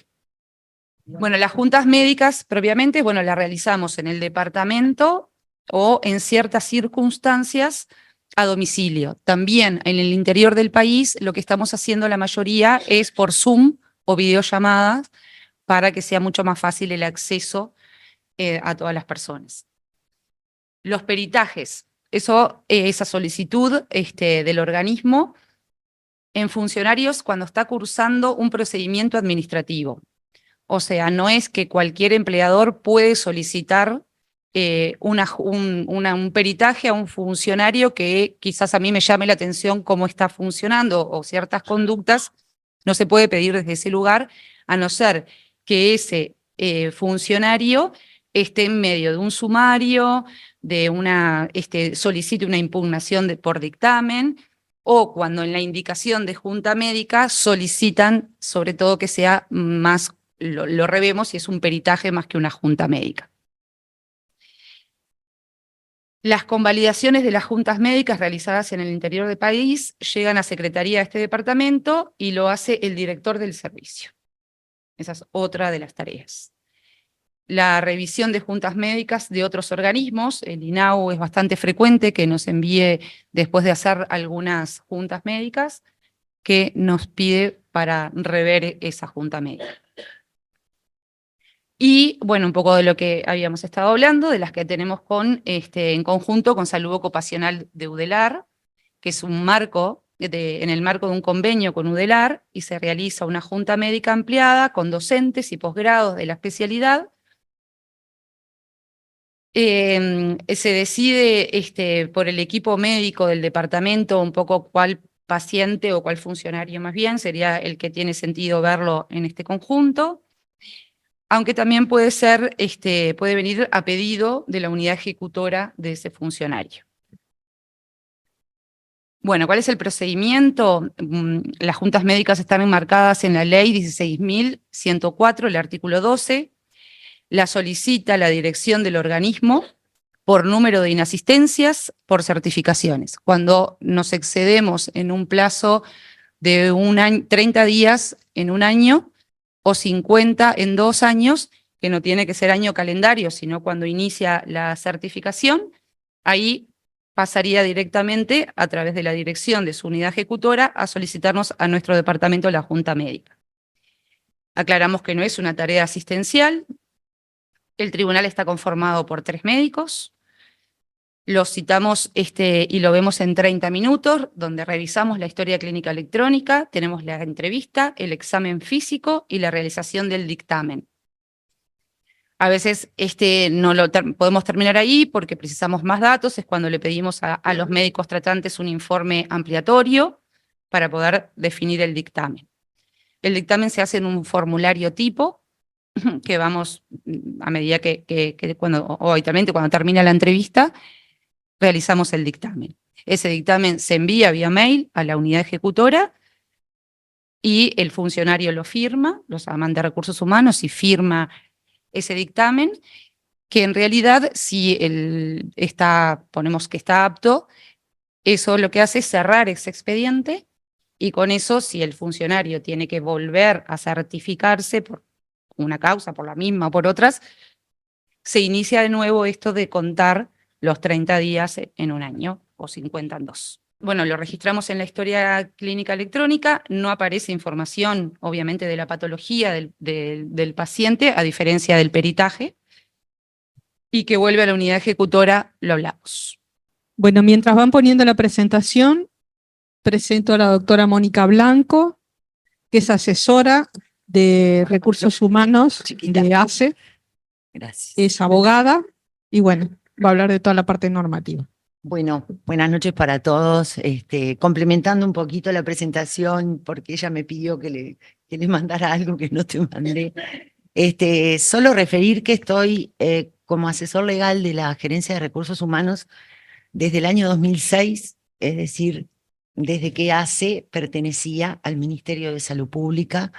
Bueno, las juntas médicas propiamente, bueno, las realizamos en el departamento o en ciertas circunstancias a domicilio. También en el interior del país lo que estamos haciendo la mayoría es por Zoom o videollamadas para que sea mucho más fácil el acceso a todas las personas. Los peritajes, esa solicitud del organismo en funcionarios cuando está cursando un procedimiento administrativo. O sea, no es que cualquier empleador puede solicitar un peritaje a un funcionario que quizás a mí me llame la atención cómo está funcionando o ciertas conductas, no se puede pedir desde ese lugar, a no ser que ese funcionario esté en medio de un sumario, solicite una impugnación por dictamen, o cuando en la indicación de junta médica solicitan, sobre todo que sea más, lo revemos si es un peritaje más que una junta médica. Las convalidaciones de las juntas médicas realizadas en el interior del país llegan a Secretaría de este departamento y lo hace el director del servicio. Esa es otra de las tareas. La revisión de juntas médicas de otros organismos, el INAU es bastante frecuente que nos envíe, después de hacer algunas juntas médicas, que nos pide para rever esa junta médica. Y, bueno, un poco de lo que habíamos estado hablando, de las que tenemos en conjunto con Salud Ocupacional de UDELAR, que es un marco, en el marco de un convenio con UDELAR, y se realiza una junta médica ampliada con docentes y posgrados de la especialidad. Se decide por el equipo médico del departamento un poco cuál paciente o cuál funcionario más bien sería el que tiene sentido verlo en este conjunto. Aunque también puede ser, puede venir a pedido de la unidad ejecutora de ese funcionario. Bueno, ¿cuál es el procedimiento? Las juntas médicas están enmarcadas en la ley 16.104, el artículo 12. La solicita la dirección del organismo por número de inasistencias, por certificaciones. Cuando nos excedemos en un plazo de 30 días en un año, o 50 en 2 años, que no tiene que ser año calendario, sino cuando inicia la certificación, ahí pasaría directamente a través de la dirección de su unidad ejecutora a solicitarnos a nuestro departamento la junta médica. Aclaramos que no es una tarea asistencial. El tribunal está conformado por 3 médicos. Los citamos y lo vemos en 30 minutos, donde revisamos la historia clínica electrónica, tenemos la entrevista, el examen físico y la realización del dictamen. A veces no lo podemos terminar ahí porque precisamos más datos, es cuando le pedimos a los médicos tratantes un informe ampliatorio para poder definir el dictamen. El dictamen se hace en un formulario tipo, que vamos a medida o habitualmente cuando termina la entrevista, realizamos el dictamen. Ese dictamen se envía vía mail a la unidad ejecutora y el funcionario lo firma, los manda a Recursos Humanos y firma ese dictamen, que en realidad si ponemos que está apto, eso lo que hace es cerrar ese expediente y con eso si el funcionario tiene que volver a certificarse por una causa, por la misma o por otras, se inicia de nuevo esto de contar los 30 días en un año o 50 en 2. Bueno, lo registramos en la historia clínica electrónica, no aparece información, obviamente, de la patología del paciente, a diferencia del peritaje, y que vuelve a la unidad ejecutora, lo hablamos. Bueno, mientras van poniendo la presentación, presento a la doctora Mónica Blanco, que es asesora de Recursos Humanos de ACE. Gracias. Es abogada y bueno, va a hablar de toda la parte normativa. Bueno, buenas noches para todos. Complementando un poquito la presentación, porque ella me pidió que le mandara algo que no te mandé. Solo referir que estoy como asesor legal de la Gerencia de Recursos Humanos desde el año 2006, es decir, desde que ACE pertenecía al Ministerio de Salud Pública.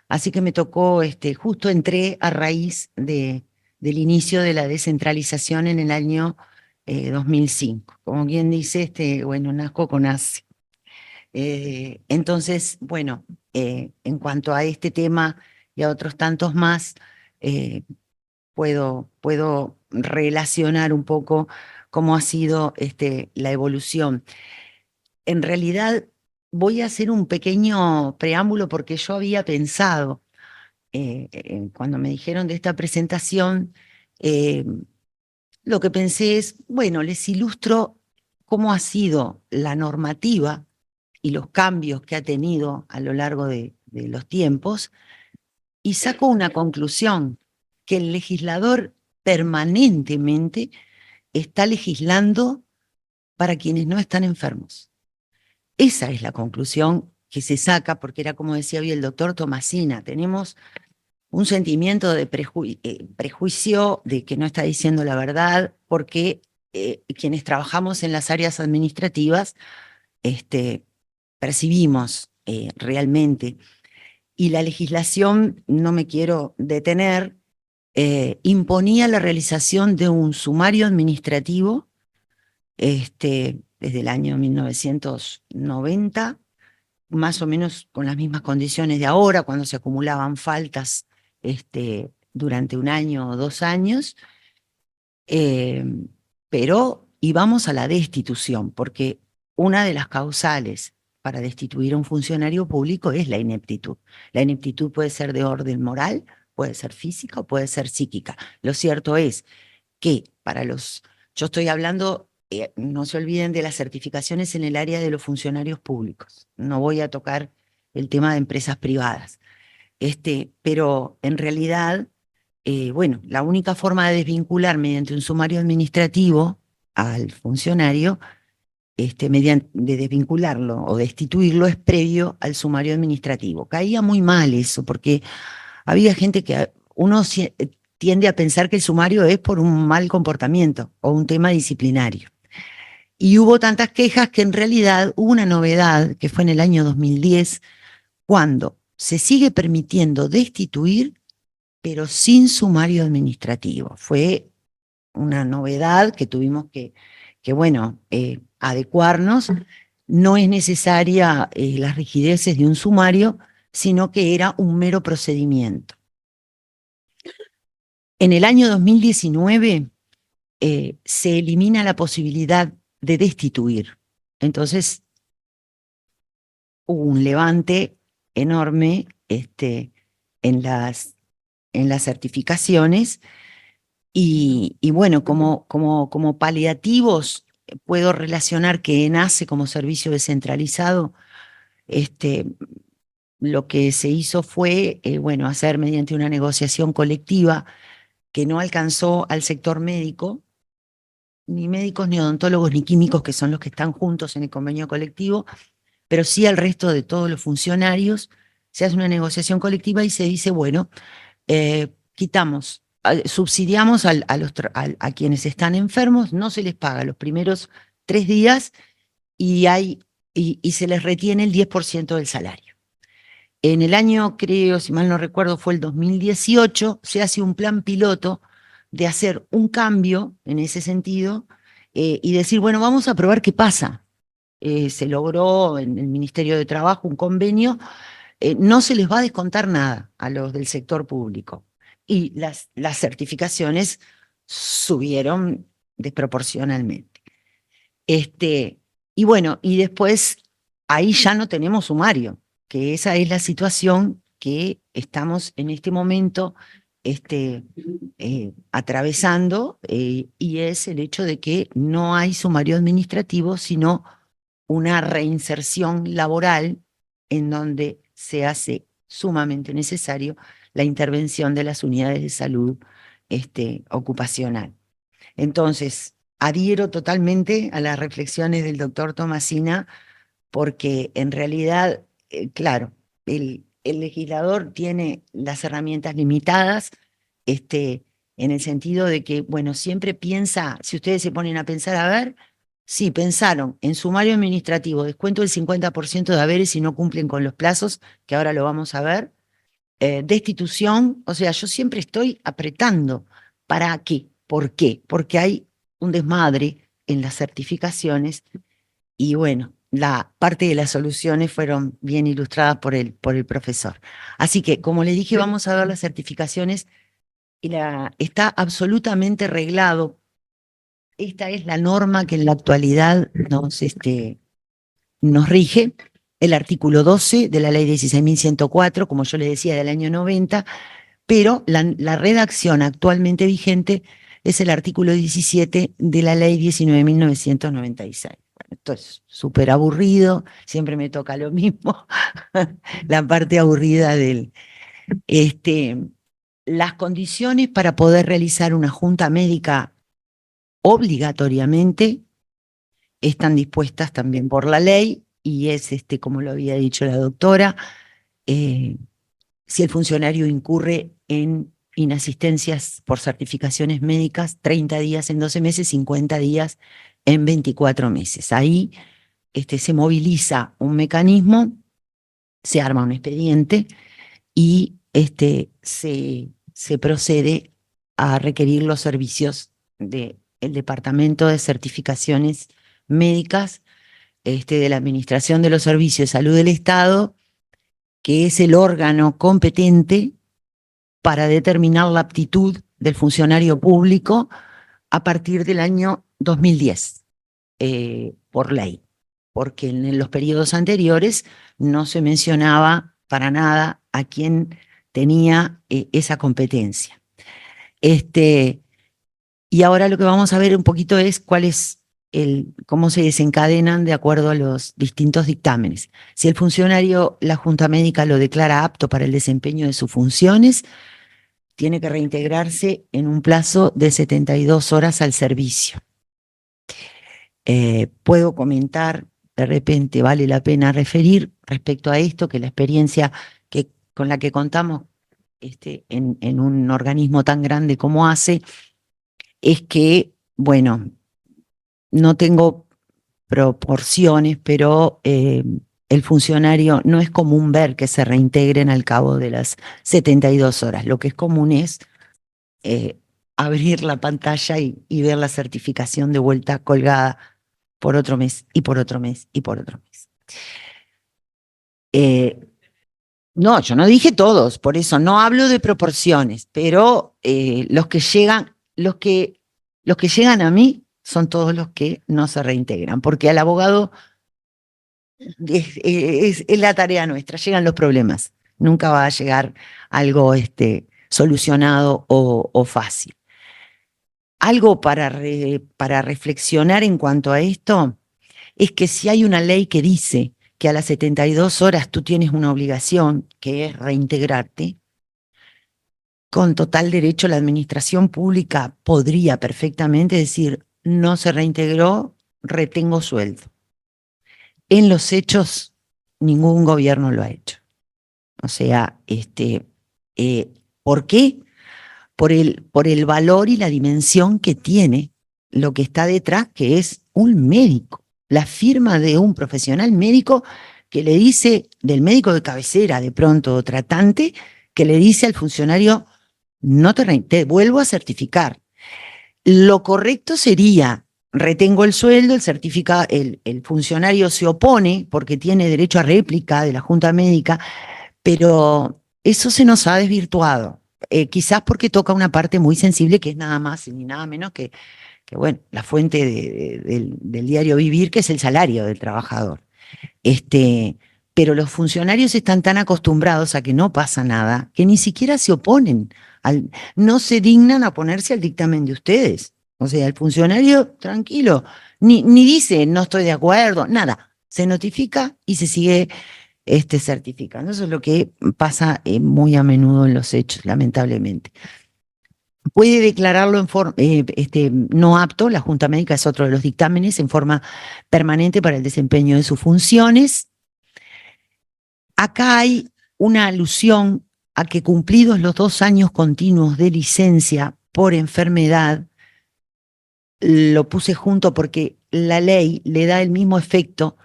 Así que me tocó, justo entré a raíz del inicio de la descentralización en el año 2005. Como quien dice, bueno, nazco con ACE. Entonces, bueno, en cuanto a este tema y a otros tantos más, puedo relacionar un poco cómo ha sido la evolución. En realidad, voy a hacer un pequeño preámbulo porque yo había pensado, cuando me dijeron de esta presentación, lo que pensé es, bueno, les ilustro cómo ha sido la normativa y los cambios que ha tenido a lo largo de los tiempos, y saco una conclusión, que el legislador permanentemente está legislando para quienes no están enfermos. Esa es la conclusión que se saca, porque era como decía hoy el doctor Tomasina, tenemos un sentimiento de prejuicio de que no está diciendo la verdad, porque quienes trabajamos en las áreas administrativas percibimos realmente. Y la legislación, no me quiero detener, imponía la realización de un sumario administrativo desde el año 1990, más o menos con las mismas condiciones de ahora, cuando se acumulaban faltas durante 1 año o 2 años, pero íbamos a la destitución, porque una de las causales para destituir a un funcionario público es la ineptitud. La ineptitud puede ser de orden moral, puede ser física o puede ser psíquica. Lo cierto es que yo estoy hablando, no se olviden de las certificaciones en el área de los funcionarios públicos. No voy a tocar el tema de empresas privadas. Pero en realidad, bueno, la única forma de desvincular mediante un sumario administrativo al funcionario, de desvincularlo o destituirlo, es previo al sumario administrativo. Caía muy mal eso, porque había gente que tiende a pensar que el sumario es por un mal comportamiento o un tema disciplinario. Y hubo tantas quejas que en realidad hubo una novedad que fue en el año 2010, cuando se sigue permitiendo destituir, pero sin sumario administrativo. Fue una novedad que tuvimos que adecuarnos. No es necesaria las rigideces de un sumario, sino que era un mero procedimiento. En el año 2019 se elimina la posibilidad de destituir. Entonces hubo un levante enorme en las certificaciones y bueno, como paliativos puedo relacionar que nace como servicio descentralizado. Lo que se hizo fue, hacer mediante una negociación colectiva que no alcanzó al sector médico, ni médicos, ni odontólogos, ni químicos, que son los que están juntos en el convenio colectivo, pero sí al resto de todos los funcionarios. Se hace una negociación colectiva y se dice, bueno, subsidiamos a quienes están enfermos, no se les paga los primeros 3 días y se les retiene el 10% del salario. En el año, creo, si mal no recuerdo, fue el 2018, se hace un plan piloto de hacer un cambio en ese sentido y decir, bueno, vamos a probar qué pasa. Se logró en el Ministerio de Trabajo un convenio, no se les va a descontar nada a los del sector público. Y las certificaciones subieron desproporcionalmente. Y bueno, y después ahí ya no tenemos sumario, que esa es la situación que estamos en este momento atravesando, y es el hecho de que no hay sumario administrativo, sino una reinserción laboral en donde se hace sumamente necesario la intervención de las unidades de salud ocupacional. Entonces, adhiero totalmente a las reflexiones del doctor Tomasina, porque en realidad, claro, el legislador tiene las herramientas limitadas, en el sentido de que, bueno, siempre piensa, si ustedes se ponen a pensar, a ver, sí, pensaron en sumario administrativo, descuento del 50% de haberes si no cumplen con los plazos, que ahora lo vamos a ver, destitución, o sea, yo siempre estoy apretando. ¿Para qué? ¿Por qué? Porque hay un desmadre en las certificaciones y bueno, la parte de las soluciones fueron bien ilustradas por el profesor. Así que, como les dije, vamos a ver las certificaciones y está absolutamente reglado. Esta es la norma que en la actualidad nos rige, el artículo 12 de la ley 16.104, como yo les decía, del año 90, pero la redacción actualmente vigente es el artículo 17 de la ley 19.996. Bueno, esto es súper aburrido, siempre me toca lo mismo, la parte aburrida del... las condiciones para poder realizar una junta médica obligatoriamente están dispuestas también por la ley y es, como lo había dicho la doctora, si el funcionario incurre en inasistencias por certificaciones médicas, 30 días en 12 meses, 50 días en 24 meses. Ahí se moviliza un mecanismo, se arma un expediente y se procede a requerir los servicios de el Departamento de Certificaciones Médicas de la Administración de los Servicios de Salud del Estado, que es el órgano competente para determinar la aptitud del funcionario público a partir del año 2010, por ley, porque en los periodos anteriores no se mencionaba para nada a quién tenía esa competencia. Y ahora lo que vamos a ver un poquito es cómo se desencadenan de acuerdo a los distintos dictámenes. Si el funcionario, la Junta Médica lo declara apto para el desempeño de sus funciones, tiene que reintegrarse en un plazo de 72 horas al servicio. Puedo comentar, de repente vale la pena referir respecto a esto, que la experiencia con la que contamos en un organismo tan grande como ACE, es que, bueno, no tengo proporciones, pero el funcionario no es común ver que se reintegren al cabo de las 72 horas. Lo que es común es abrir la pantalla y ver la certificación de vuelta colgada por otro mes y por otro mes y por otro mes. No, yo no dije todos, por eso no hablo de proporciones, pero los que llegan a mí son todos los que no se reintegran, porque al abogado es la tarea nuestra, llegan los problemas, nunca va a llegar algo solucionado o fácil. Algo para reflexionar en cuanto a esto es que si hay una ley que dice que a las 72 horas tú tienes una obligación, que es reintegrarte, con total derecho la administración pública podría perfectamente decir, no se reintegró, retengo sueldo. En los hechos, ningún gobierno lo ha hecho. O sea, ¿por qué? Por el valor y la dimensión que tiene lo que está detrás, que es un médico, la firma de un profesional médico que le dice, del médico de cabecera de pronto, tratante, que le dice al funcionario, no te vuelvo a certificar. Lo correcto sería, retengo el sueldo, el funcionario se opone porque tiene derecho a réplica de la Junta Médica, pero eso se nos ha desvirtuado. Quizás porque toca una parte muy sensible que es nada más y ni nada menos que bueno, la fuente del diario vivir, que es el salario del trabajador. Pero los funcionarios están tan acostumbrados a que no pasa nada que ni siquiera se oponen, no se dignan a oponerse al dictamen de ustedes. O sea, el funcionario tranquilo, ni dice no estoy de acuerdo, nada, se notifica y se sigue certificando. Eso es lo que pasa muy a menudo en los hechos, lamentablemente. Puede declararlo no apto, la Junta Médica es otro de los dictámenes, en forma permanente para el desempeño de sus funciones. Acá hay una alusión a que cumplidos los 2 años continuos de licencia por enfermedad, lo puse junto porque la ley le da el mismo efecto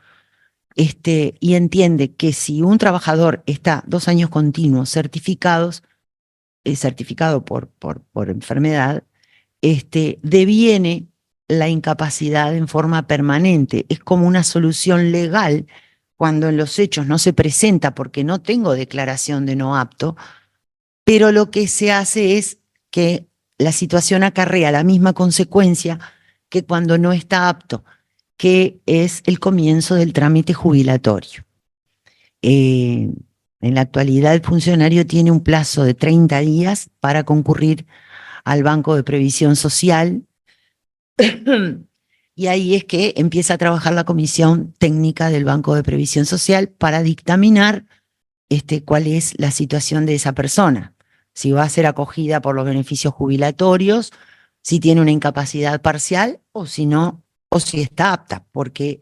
y entiende que si un trabajador está 2 años continuos certificado por enfermedad, deviene la incapacidad en forma permanente. Es como una solución legal cuando en los hechos no se presenta porque no tengo declaración de no apto, pero lo que se hace es que la situación acarrea la misma consecuencia que cuando no está apto, que es el comienzo del trámite jubilatorio. En la actualidad el funcionario tiene un plazo de 30 días para concurrir al Banco de Previsión Social y ahí es que empieza a trabajar la comisión técnica del Banco de Previsión Social para dictaminar cuál es la situación de esa persona, si va a ser acogida por los beneficios jubilatorios, si tiene una incapacidad parcial o si no, o si está apta, porque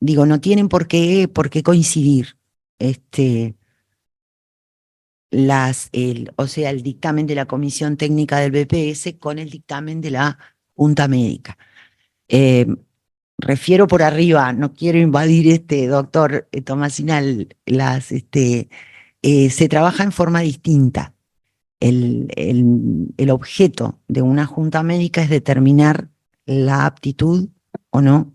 no tienen por qué coincidir el dictamen de la comisión técnica del BPS con el dictamen de la Junta Médica. Refiero por arriba, no quiero invadir doctor Tomasinal, se trabaja en forma distinta. El objeto de una Junta Médica es determinar la aptitud o no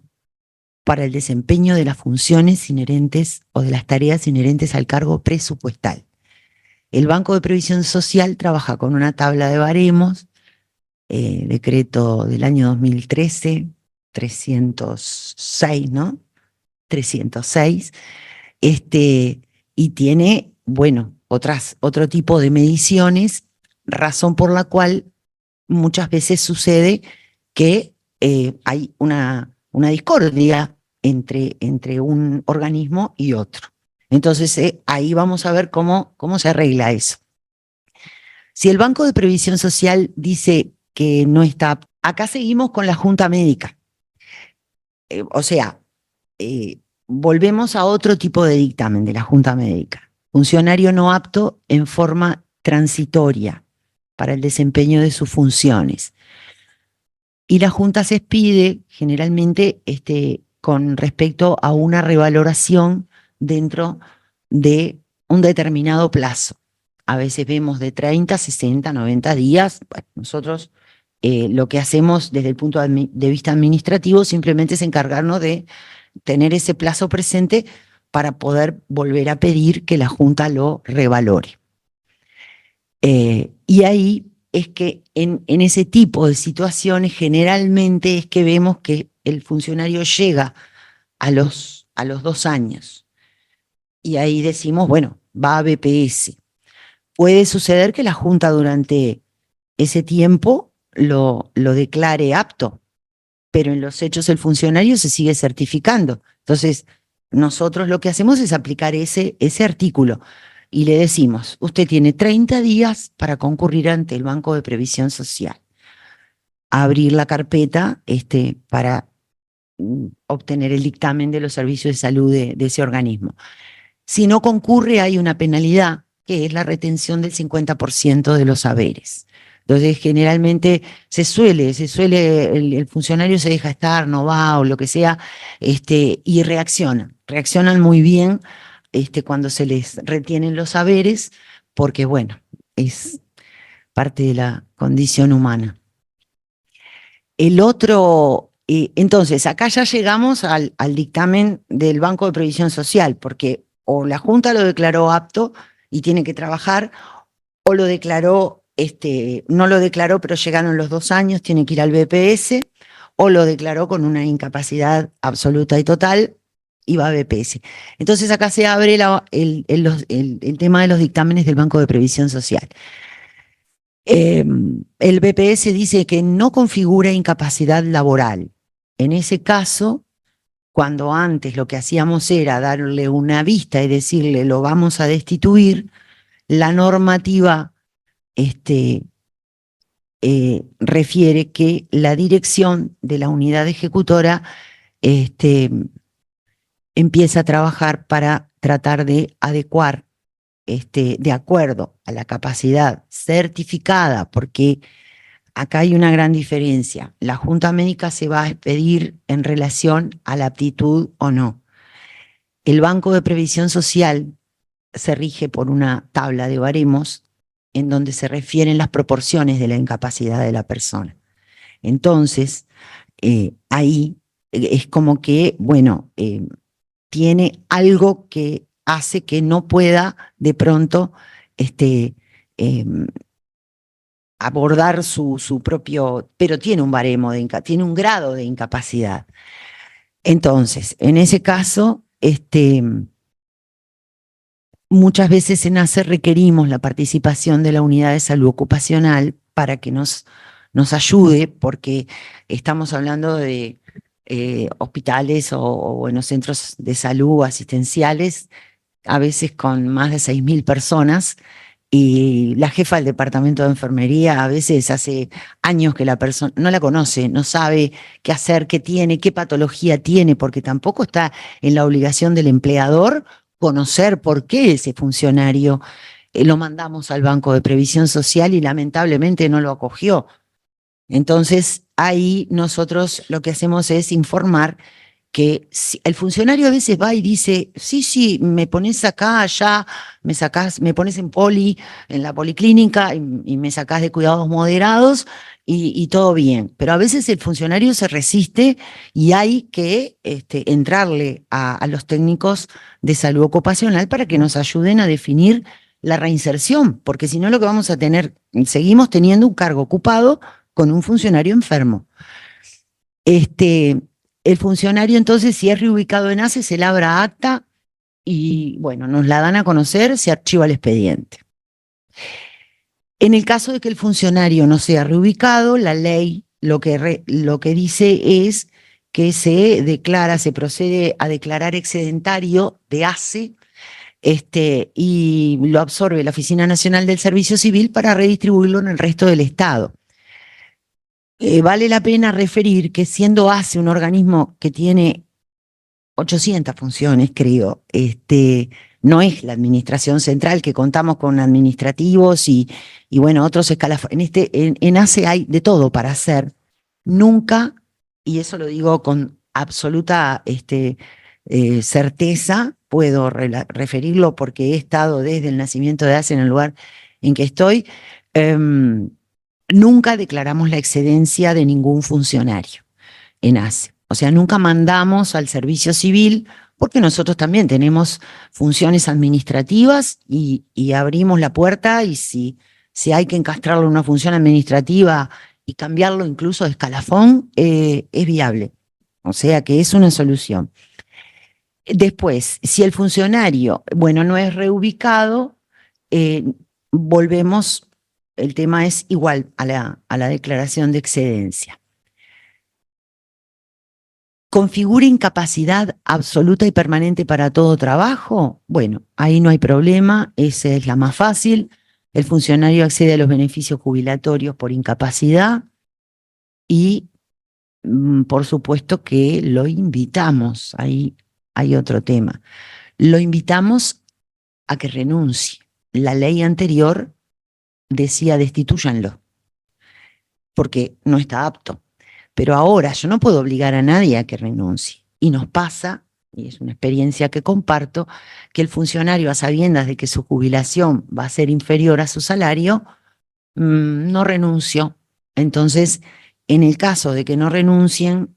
para el desempeño de las funciones inherentes o de las tareas inherentes al cargo presupuestal. El Banco de Previsión Social trabaja con una tabla de baremos, decreto del año 2013, 306, ¿no? 306, y tiene, bueno, otro tipo de mediciones, razón por la cual muchas veces sucede que hay una discordia entre un organismo y otro. Entonces, ahí vamos a ver cómo se arregla eso. Si el Banco de Previsión Social dice que no está, acá seguimos con la Junta Médica. O sea, volvemos a otro tipo de dictamen de la Junta Médica. Funcionario no apto en forma transitoria para el desempeño de sus funciones. Y la Junta se expide generalmente con respecto a una revaloración dentro de un determinado plazo. A veces vemos de 30, 60, 90 días. Bueno, nosotros lo que hacemos desde el punto de vista administrativo simplemente es encargarnos de tener ese plazo presente para poder volver a pedir que la Junta lo revalore. Y ahí es que en ese tipo de situaciones generalmente es que vemos que el funcionario llega a los 2 años. Y ahí decimos, bueno, va a BPS. Puede suceder que la Junta durante ese tiempo lo declare apto, pero en los hechos el funcionario se sigue certificando. Entonces, nosotros lo que hacemos es aplicar ese artículo y le decimos, usted tiene 30 días para concurrir ante el Banco de Previsión Social, abrir la carpeta para obtener el dictamen de los servicios de salud de ese organismo. Si no concurre, hay una penalidad, que es la retención del 50% de los haberes. Entonces, generalmente el funcionario se deja estar, no va o lo que sea, y reaccionan muy bien cuando se les retienen los haberes, porque bueno, es parte de la condición humana. Entonces, acá ya llegamos al dictamen del Banco de Previsión Social, porque o la Junta lo declaró apto y tiene que trabajar, o lo declaró, no lo declaró, pero llegaron los 2 años, tiene que ir al BPS, o lo declaró con una incapacidad absoluta y total, y va a BPS. Entonces acá se abre el tema de los dictámenes del Banco de Previsión Social. El BPS dice que no configura incapacidad laboral. En ese caso, cuando antes lo que hacíamos era darle una vista y decirle lo vamos a destituir, la normativa refiere que la dirección de la unidad ejecutora empieza a trabajar para tratar de adecuar de acuerdo a la capacidad certificada, porque acá hay una gran diferencia. La Junta Médica se va a expedir en relación a la aptitud o no. El Banco de Previsión Social se rige por una tabla de baremos en donde se refieren las proporciones de la incapacidad de la persona. Entonces, ahí es como que, bueno, tiene algo que hace que no pueda de pronto abordar su propio, pero tiene un baremo, tiene un grado de incapacidad. Entonces, en ese caso, muchas veces en ACE requerimos la participación de la unidad de salud ocupacional para que nos ayude, porque estamos hablando de hospitales o bueno, centros de salud asistenciales, a veces con más de 6.000 personas, y la jefa del departamento de enfermería a veces hace años que la persona no la conoce, no sabe qué hacer, qué tiene, qué patología tiene, porque tampoco está en la obligación del empleador conocer por qué ese funcionario lo mandamos al Banco de Previsión Social y lamentablemente no lo acogió. Entonces, ahí nosotros lo que hacemos es informar que el funcionario a veces va y dice, sí, me pones acá, allá, me sacás, me pones en en la policlínica y me sacás de cuidados moderados y todo bien. Pero a veces el funcionario se resiste y hay que entrarle a los técnicos de salud ocupacional para que nos ayuden a definir la reinserción, porque si no lo que vamos a tener, seguimos teniendo un cargo ocupado con un funcionario enfermo. El funcionario entonces, si es reubicado en ACE, se labra acta y bueno, nos la dan a conocer, se archiva el expediente. En el caso de que el funcionario no sea reubicado, la ley lo que dice es que se procede a declarar excedentario de ACE y lo absorbe la Oficina Nacional del Servicio Civil para redistribuirlo en el resto del Estado. Vale la pena referir que siendo ACE un organismo que tiene 800 funciones, creo, no es la administración central, que contamos con administrativos y bueno, otros escalafones. En ACE hay de todo para hacer. Nunca, y eso lo digo con absoluta certeza, puedo referirlo porque he estado desde el nacimiento de ACE en el lugar en que estoy, nunca declaramos la excedencia de ningún funcionario en ACE. O sea, nunca mandamos al servicio civil, porque nosotros también tenemos funciones administrativas y abrimos la puerta y si hay que encastrarlo en una función administrativa y cambiarlo incluso de escalafón, es viable. O sea que es una solución. Después, si el funcionario, bueno, no es reubicado, volvemos, el tema es igual a la declaración de excedencia. ¿Configura incapacidad absoluta y permanente para todo trabajo? Bueno, ahí no hay problema, esa es la más fácil. El funcionario accede a los beneficios jubilatorios por incapacidad y, por supuesto, que lo invitamos, ahí hay otro tema. Lo invitamos a que renuncie. La ley anterior decía destitúyanlo, porque no está apto. Pero ahora yo no puedo obligar a nadie a que renuncie. Y nos pasa, y es una experiencia que comparto, que el funcionario, a sabiendas de que su jubilación va a ser inferior a su salario, no renunció. Entonces, en el caso de que no renuncien,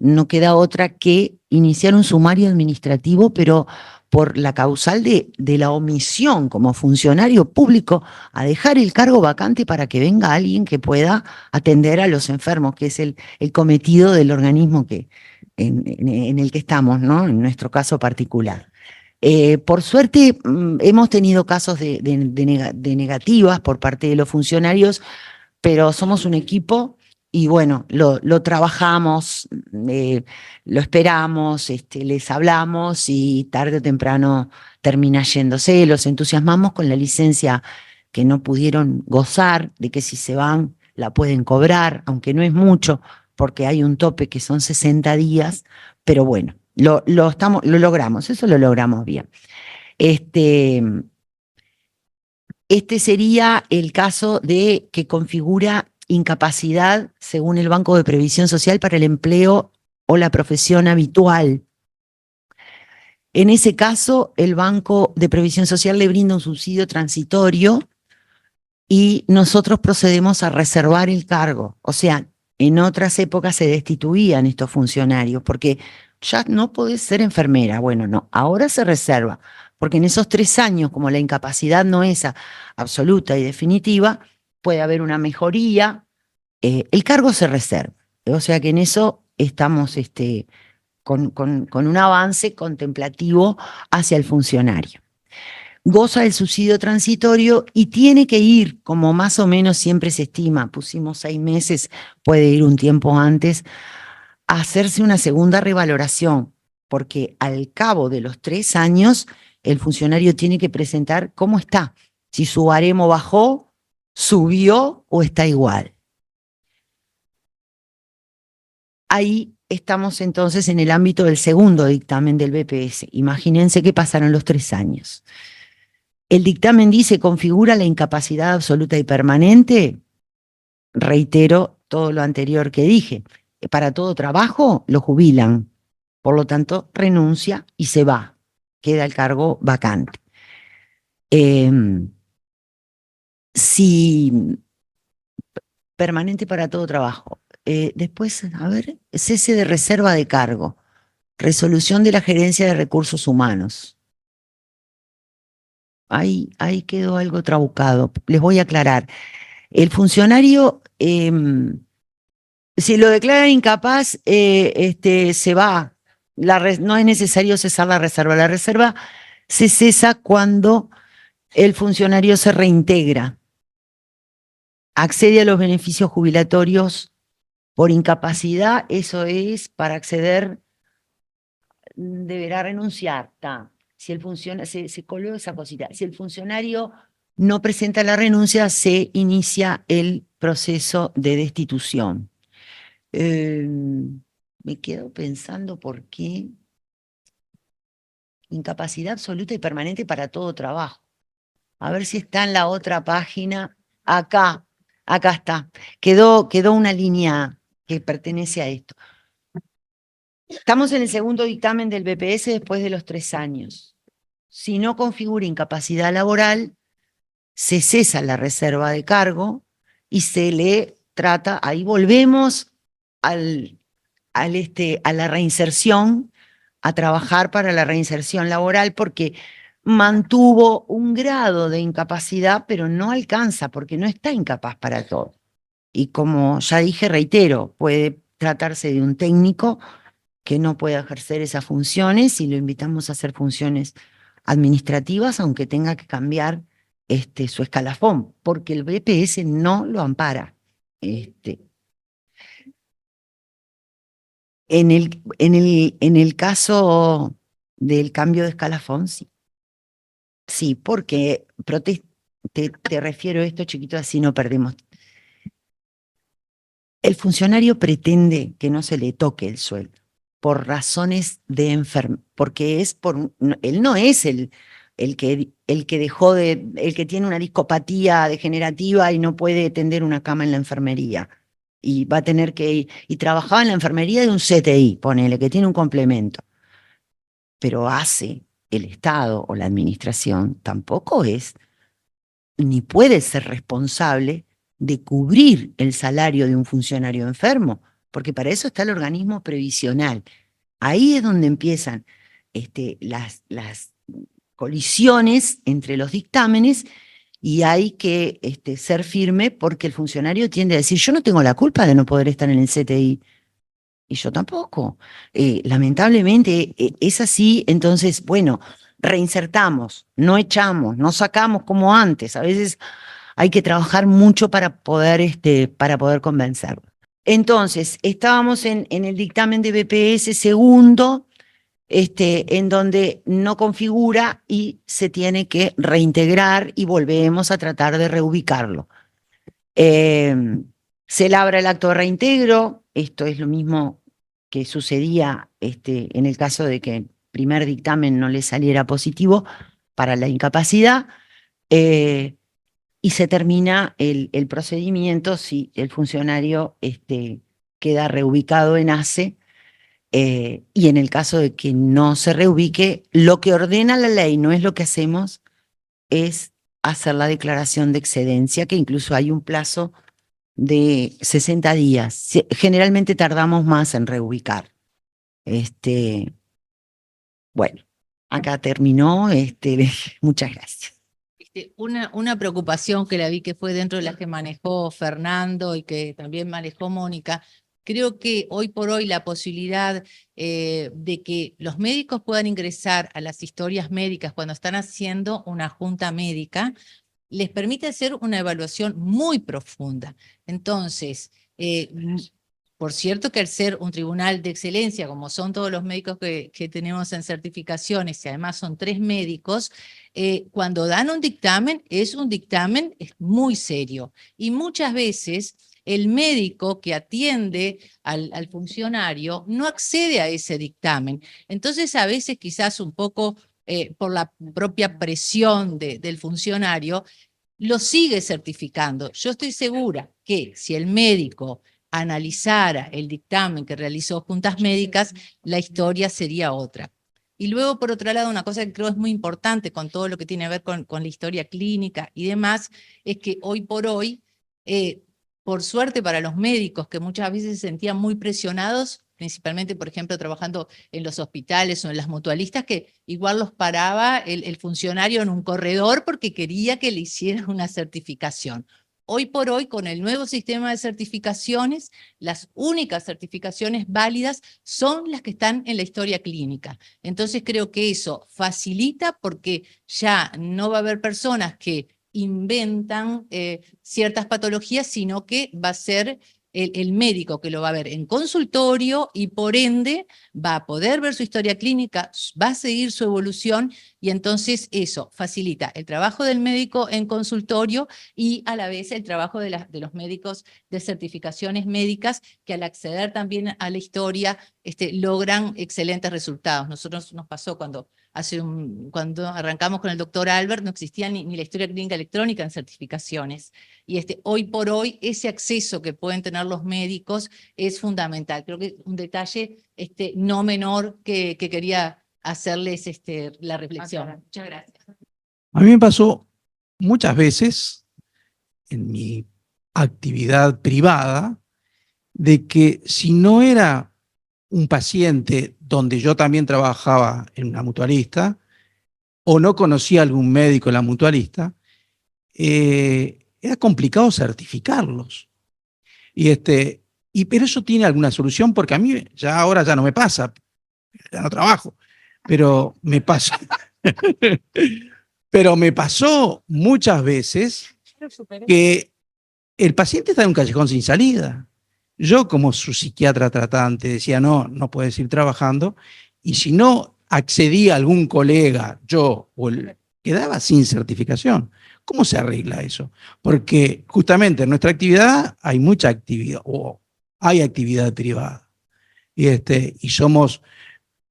no queda otra que iniciar un sumario administrativo, pero por la causal de la omisión como funcionario público a dejar el cargo vacante para que venga alguien que pueda atender a los enfermos, que es el cometido del organismo en el que estamos, ¿no? En nuestro caso particular. Por suerte, hemos tenido casos de negativas por parte de los funcionarios, pero somos un equipo y bueno, lo trabajamos, lo esperamos, les hablamos y tarde o temprano termina yéndose. Los entusiasmamos con la licencia que no pudieron gozar, de que si se van la pueden cobrar, aunque no es mucho, porque hay un tope que son 60 días, pero bueno, lo logramos, eso lo logramos bien. Este sería el caso de que configura incapacidad según el Banco de Previsión Social para el empleo o la profesión habitual. En ese caso, el Banco de Previsión Social le brinda un subsidio transitorio y nosotros procedemos a reservar el cargo. O sea, en otras épocas se destituían estos funcionarios porque ya no podés ser enfermera. Bueno, no, ahora se reserva, porque en esos 3 años, como la incapacidad no es absoluta y definitiva, puede haber una mejoría, el cargo se reserva. O sea que en eso estamos con un avance contemplativo hacia el funcionario. Goza del subsidio transitorio y tiene que ir, como más o menos siempre se estima, pusimos 6 meses, puede ir un tiempo antes, a hacerse una segunda revaloración, porque al cabo de los 3 años, el funcionario tiene que presentar cómo está, si su baremo bajó, subió o está igual. Ahí estamos entonces en el ámbito del segundo dictamen del BPS. Imagínense que pasaron los 3 años. El dictamen dice, configura la incapacidad absoluta y permanente. Reitero todo lo anterior que dije. Para todo trabajo lo jubilan. Por lo tanto, renuncia y se va. Queda el cargo vacante. Si permanente para todo trabajo. Después, a ver, cese de reserva de cargo. Resolución de la Gerencia de Recursos Humanos. Ahí quedó algo trabucado. Les voy a aclarar. El funcionario, si lo declaran incapaz, se va. No es necesario cesar la reserva. La reserva se cesa cuando el funcionario se reintegra, accede a los beneficios jubilatorios por incapacidad. Eso es, para acceder, deberá renunciar. Si el funcionario, se coló esa cosita. Si el funcionario no presenta la renuncia, se inicia el proceso de destitución. Me quedo pensando por qué incapacidad absoluta y permanente para todo trabajo. A ver si está en la otra página. Acá está. Quedó una línea que pertenece a esto. Estamos en el segundo dictamen del BPS después de los 3 años. Si no configura incapacidad laboral, se cesa la reserva de cargo y se le trata, ahí volvemos a la reinserción, a trabajar para la reinserción laboral, porque mantuvo un grado de incapacidad, pero no alcanza, porque no está incapaz para todo. Y como ya dije, reitero, puede tratarse de un técnico que no puede ejercer esas funciones y lo invitamos a hacer funciones administrativas, aunque tenga que cambiar su escalafón, porque el BPS no lo ampara. En el caso del cambio de escalafón, sí. Sí, porque te refiero a esto, chiquito, así no perdemos. El funcionario pretende que no se le toque el sueldo por razones de enfermedad, porque él no es el que tiene una discopatía degenerativa y no puede tender una cama en la enfermería. Y va a tener que ir, y trabajaba en la enfermería de un CTI, ponele, que tiene un complemento. Pero hace el Estado o la administración, tampoco es, ni puede ser responsable de cubrir el salario de un funcionario enfermo, porque para eso está el organismo previsional. Ahí es donde empiezan las colisiones entre los dictámenes, y hay que ser firme, porque el funcionario tiende a decir: yo no tengo la culpa de no poder estar en el CTI. Y yo tampoco. Lamentablemente es así. Entonces, bueno, reinsertamos, no echamos, no sacamos como antes. A veces hay que trabajar mucho para poder convencerlo. Entonces, estábamos en el dictamen de BPS segundo, en donde no configura y se tiene que reintegrar, y volvemos a tratar de reubicarlo. Se labra el acto de reintegro. Esto es lo mismo que sucedía en el caso de que el primer dictamen no le saliera positivo para la incapacidad, y se termina el procedimiento si el funcionario queda reubicado en ACE, y en el caso de que no se reubique, lo que ordena la ley, no es lo que hacemos, es hacer la declaración de excedencia, que incluso hay un plazo de 60 días. Generalmente tardamos más en reubicar. Bueno, acá terminó. Muchas gracias. Una preocupación que la vi, que fue dentro de las que manejó Fernando y que también manejó Mónica. Creo que hoy por hoy la posibilidad de que los médicos puedan ingresar a las historias médicas cuando están haciendo una junta médica les permite hacer una evaluación muy profunda. Entonces, por cierto que al ser un tribunal de excelencia, como son todos los médicos que tenemos en certificaciones, y además son 3 médicos, cuando dan un dictamen, es un dictamen muy serio. Y muchas veces el médico que atiende al funcionario no accede a ese dictamen. Entonces, a veces quizás un poco por la propia presión del funcionario, lo sigue certificando. Yo estoy segura que si el médico analizara el dictamen que realizó Juntas Médicas, la historia sería otra. Y luego, por otro lado, una cosa que creo es muy importante con todo lo que tiene que ver con la historia clínica y demás, es que hoy por hoy, por suerte para los médicos que muchas veces se sentían muy presionados, principalmente, por ejemplo, trabajando en los hospitales o en las mutualistas, que igual los paraba el funcionario en un corredor porque quería que le hicieran una certificación. Hoy por hoy, con el nuevo sistema de certificaciones, las únicas certificaciones válidas son las que están en la historia clínica. Entonces creo que eso facilita porque ya no va a haber personas que inventan ciertas patologías, sino que va a ser el médico que lo va a ver en consultorio y por ende va a poder ver su historia clínica, va a seguir su evolución y entonces eso facilita el trabajo del médico en consultorio y a la vez el trabajo de los médicos de certificaciones médicas que al acceder también a la historia logran excelentes resultados. Nosotros nos pasó cuando arrancamos con el doctor Albert, no existía ni la historia clínica electrónica en certificaciones. Y hoy por hoy, ese acceso que pueden tener los médicos es fundamental. Creo que es un detalle no menor que quería hacerles la reflexión. Muchas gracias. A mí me pasó muchas veces en mi actividad privada de que si no era un paciente donde yo también trabajaba en una mutualista o no conocía a algún médico en la mutualista, era complicado certificarlos. Pero eso tiene alguna solución porque a mí ahora ya no me pasa, ya no trabajo, pero me pasa. Pero me pasó muchas veces que el paciente está en un callejón sin salida. Yo, como su psiquiatra tratante, decía, no puedes ir trabajando, y si no accedía a algún colega, quedaba sin certificación. ¿Cómo se arregla eso? Porque justamente en nuestra actividad hay mucha actividad, o hay actividad privada, y somos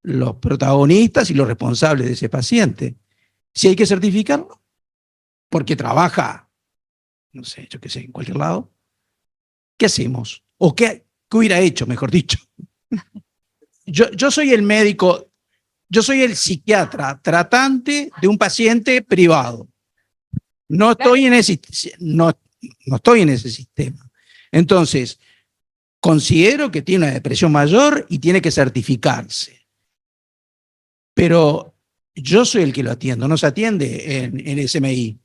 los protagonistas y los responsables de ese paciente. Si hay que certificarlo, porque trabaja, no sé, yo qué sé, en cualquier lado, ¿qué hacemos? ¿O qué hubiera hecho, mejor dicho? Yo soy el médico, yo soy el psiquiatra tratante de un paciente privado. No estoy en ese sistema. Entonces, considero que tiene una depresión mayor y tiene que certificarse. Pero yo soy el que lo atiendo, no se atiende en SMI.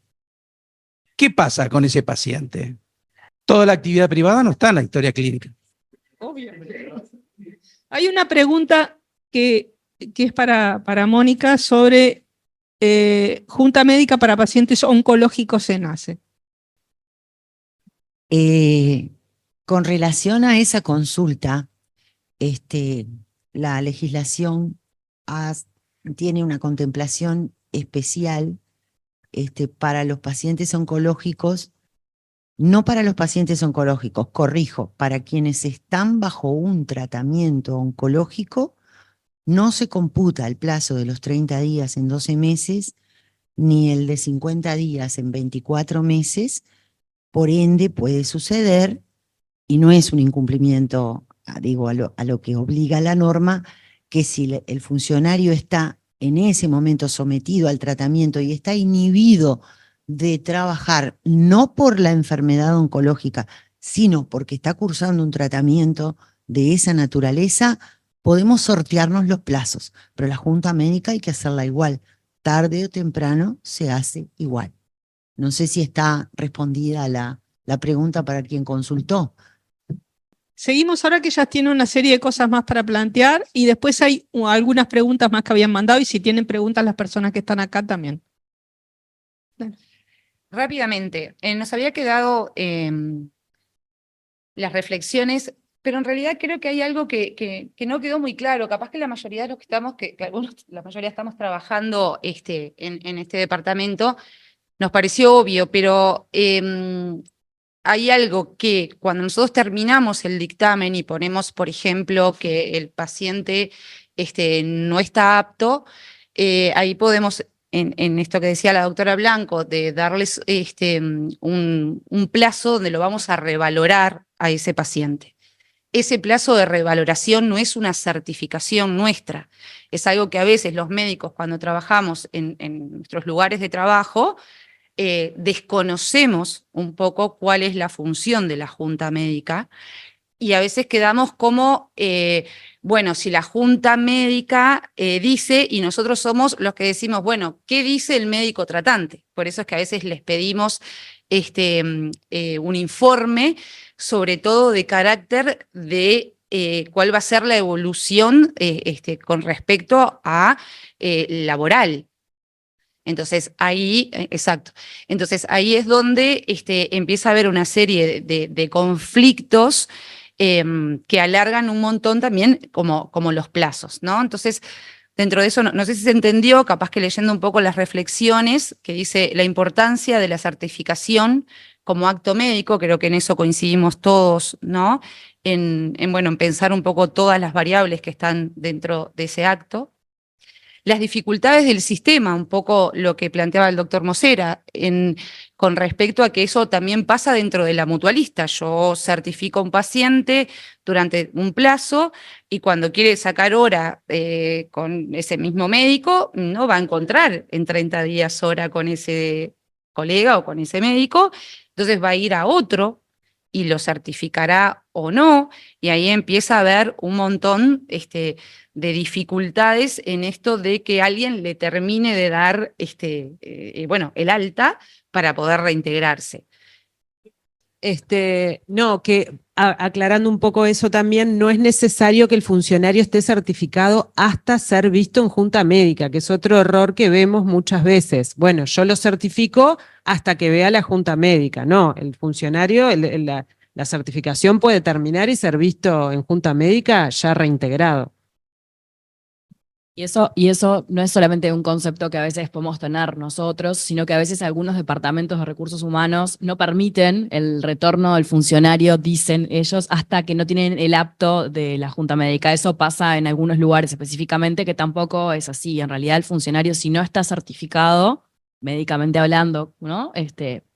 ¿Qué pasa con ese paciente? Toda la actividad privada no está en la historia clínica. Obviamente. Hay una pregunta que es para Mónica sobre Junta Médica para Pacientes Oncológicos en ACE. Con relación a esa consulta, la legislación tiene una contemplación especial para los pacientes oncológicos. No para los pacientes oncológicos, corrijo, para quienes están bajo un tratamiento oncológico, no se computa el plazo de los 30 días en 12 meses, ni el de 50 días en 24 meses, por ende puede suceder, y no es un incumplimiento, digo, a lo que obliga la norma, que si el funcionario está en ese momento sometido al tratamiento y está inhibido de trabajar no por la enfermedad oncológica, sino porque está cursando un tratamiento de esa naturaleza, podemos sortearnos los plazos, pero la Junta Médica hay que hacerla igual. Tarde o temprano se hace igual. No sé si está respondida la pregunta para quien consultó. Seguimos ahora que ya tienen una serie de cosas más para plantear y después hay algunas preguntas más que habían mandado y si tienen preguntas las personas que están acá también. Rápidamente, nos había quedado las reflexiones, pero en realidad creo que hay algo que no quedó muy claro. Capaz que la mayoría de los que estamos, la mayoría estamos trabajando en este departamento, nos pareció obvio, pero hay algo que cuando nosotros terminamos el dictamen y ponemos, por ejemplo, que el paciente no está apto, ahí podemos, en esto que decía la doctora Blanco, de darles un plazo donde lo vamos a revalorar a ese paciente. ese plazo de revaloración no es una certificación nuestra, es algo que a veces los médicos cuando trabajamos en nuestros lugares de trabajo, desconocemos un poco cuál es la función de la junta médica y a veces quedamos como, bueno, si la junta médica dice y nosotros somos los que decimos, bueno, ¿qué dice el médico tratante? Por eso es que a veces les pedimos un informe, sobre todo de carácter de cuál va a ser la evolución con respecto a laboral. Entonces ahí, exacto, entonces ahí es donde empieza a haber una serie de conflictos que alargan un montón también como los plazos, ¿no? Entonces, dentro de eso, no sé si se entendió, capaz que leyendo un poco las reflexiones, que dice la importancia de la certificación como acto médico, creo que en eso coincidimos todos, ¿no? Bueno, en pensar un poco todas las variables que están dentro de ese acto. Las dificultades del sistema, un poco lo que planteaba el doctor Mosera, con respecto a que eso también pasa dentro de la mutualista. Yo certifico a un paciente durante un plazo y cuando quiere sacar hora con ese mismo médico, no va a encontrar en 30 días hora con ese colega o con ese médico, entonces va a ir a otro y lo certificará o no, y ahí empieza a haber un montón de dificultades en esto de que alguien le termine de dar bueno, el alta para poder reintegrarse. No, que aclarando un poco eso también, no es necesario que el funcionario esté certificado hasta ser visto en junta médica, que es otro error que vemos muchas veces. Bueno, yo lo certifico hasta que vea la junta médica. No, el funcionario, la certificación puede terminar y ser visto en junta médica ya reintegrado. Y eso no es solamente un concepto que a veces podemos tener nosotros, sino que a veces algunos departamentos de recursos humanos no permiten el retorno del funcionario, dicen ellos, hasta que no tienen el apto de la junta médica. Eso pasa en algunos lugares específicamente, que tampoco es así. En realidad el funcionario, si no está certificado, médicamente hablando, ¿no?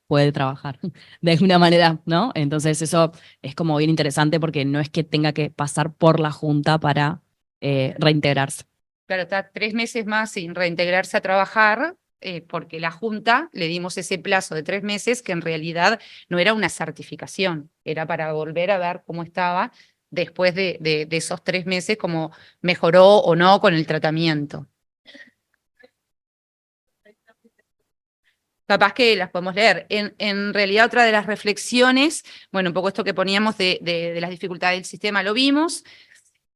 Puede trabajar de alguna manera, ¿no? Entonces eso es como bien interesante porque no es que tenga que pasar por la junta para reintegrarse. Claro, está 3 meses más sin reintegrarse a trabajar, porque la Junta le dimos ese plazo de 3 meses que en realidad no era una certificación, era para volver a ver cómo estaba después de esos 3 meses, cómo mejoró o no con el tratamiento. Capaz que las podemos leer. En realidad, otra de las reflexiones, bueno, un poco esto que poníamos de las dificultades del sistema, lo vimos.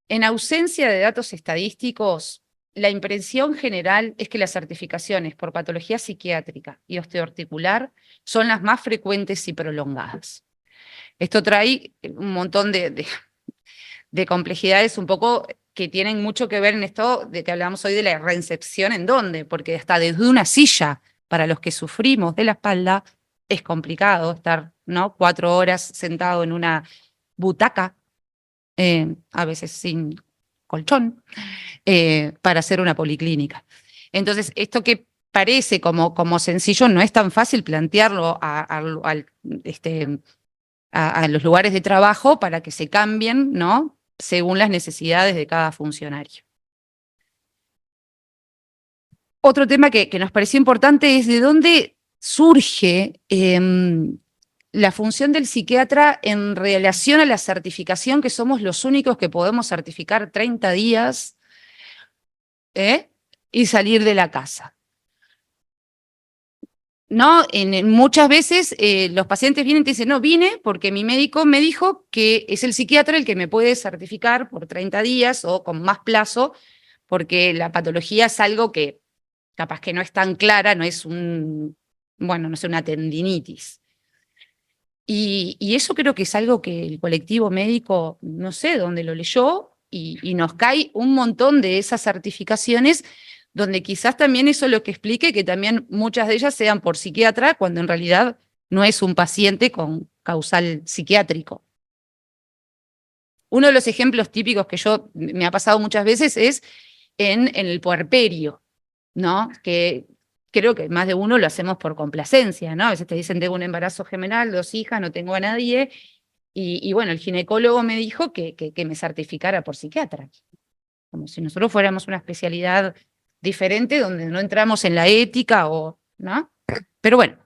En ausencia de datos estadísticos, la impresión general es que las certificaciones por patología psiquiátrica y osteoarticular son las más frecuentes y prolongadas. Esto trae un montón de complejidades un poco que tienen mucho que ver en esto de que hablamos hoy de la reinserción en dónde, porque hasta desde una silla, para los que sufrimos de la espalda, es complicado estar, ¿no? 4 horas sentado en una butaca, a veces sin colchón, para hacer una policlínica. Entonces, esto que parece como sencillo, no es tan fácil plantearlo a los lugares de trabajo para que se cambien, ¿no? Según las necesidades de cada funcionario. Otro tema que nos pareció importante es de dónde surge la función del psiquiatra en relación a la certificación, que somos los únicos que podemos certificar 30 días y salir de la casa. ¿No? Muchas veces los pacientes vienen y te dicen, no, vine porque mi médico me dijo que es el psiquiatra el que me puede certificar por 30 días o con más plazo, porque la patología es algo que capaz que no es tan clara, no es no sé, una tendinitis. Y eso creo que es algo que el colectivo médico, no sé dónde lo leyó, y nos cae un montón de esas certificaciones donde quizás también eso es lo que explique que también muchas de ellas sean por psiquiatra, cuando en realidad no es un paciente con causal psiquiátrico. Uno de los ejemplos típicos que me ha pasado muchas veces es en el puerperio, ¿no? Que creo que más de uno lo hacemos por complacencia, ¿no? A veces te dicen, tengo un embarazo gemelar, 2 hijas, no tengo a nadie, Y bueno, el ginecólogo me dijo que me certificara por psiquiatra, como si nosotros fuéramos una especialidad diferente donde no entramos en la ética ¿no? Pero bueno,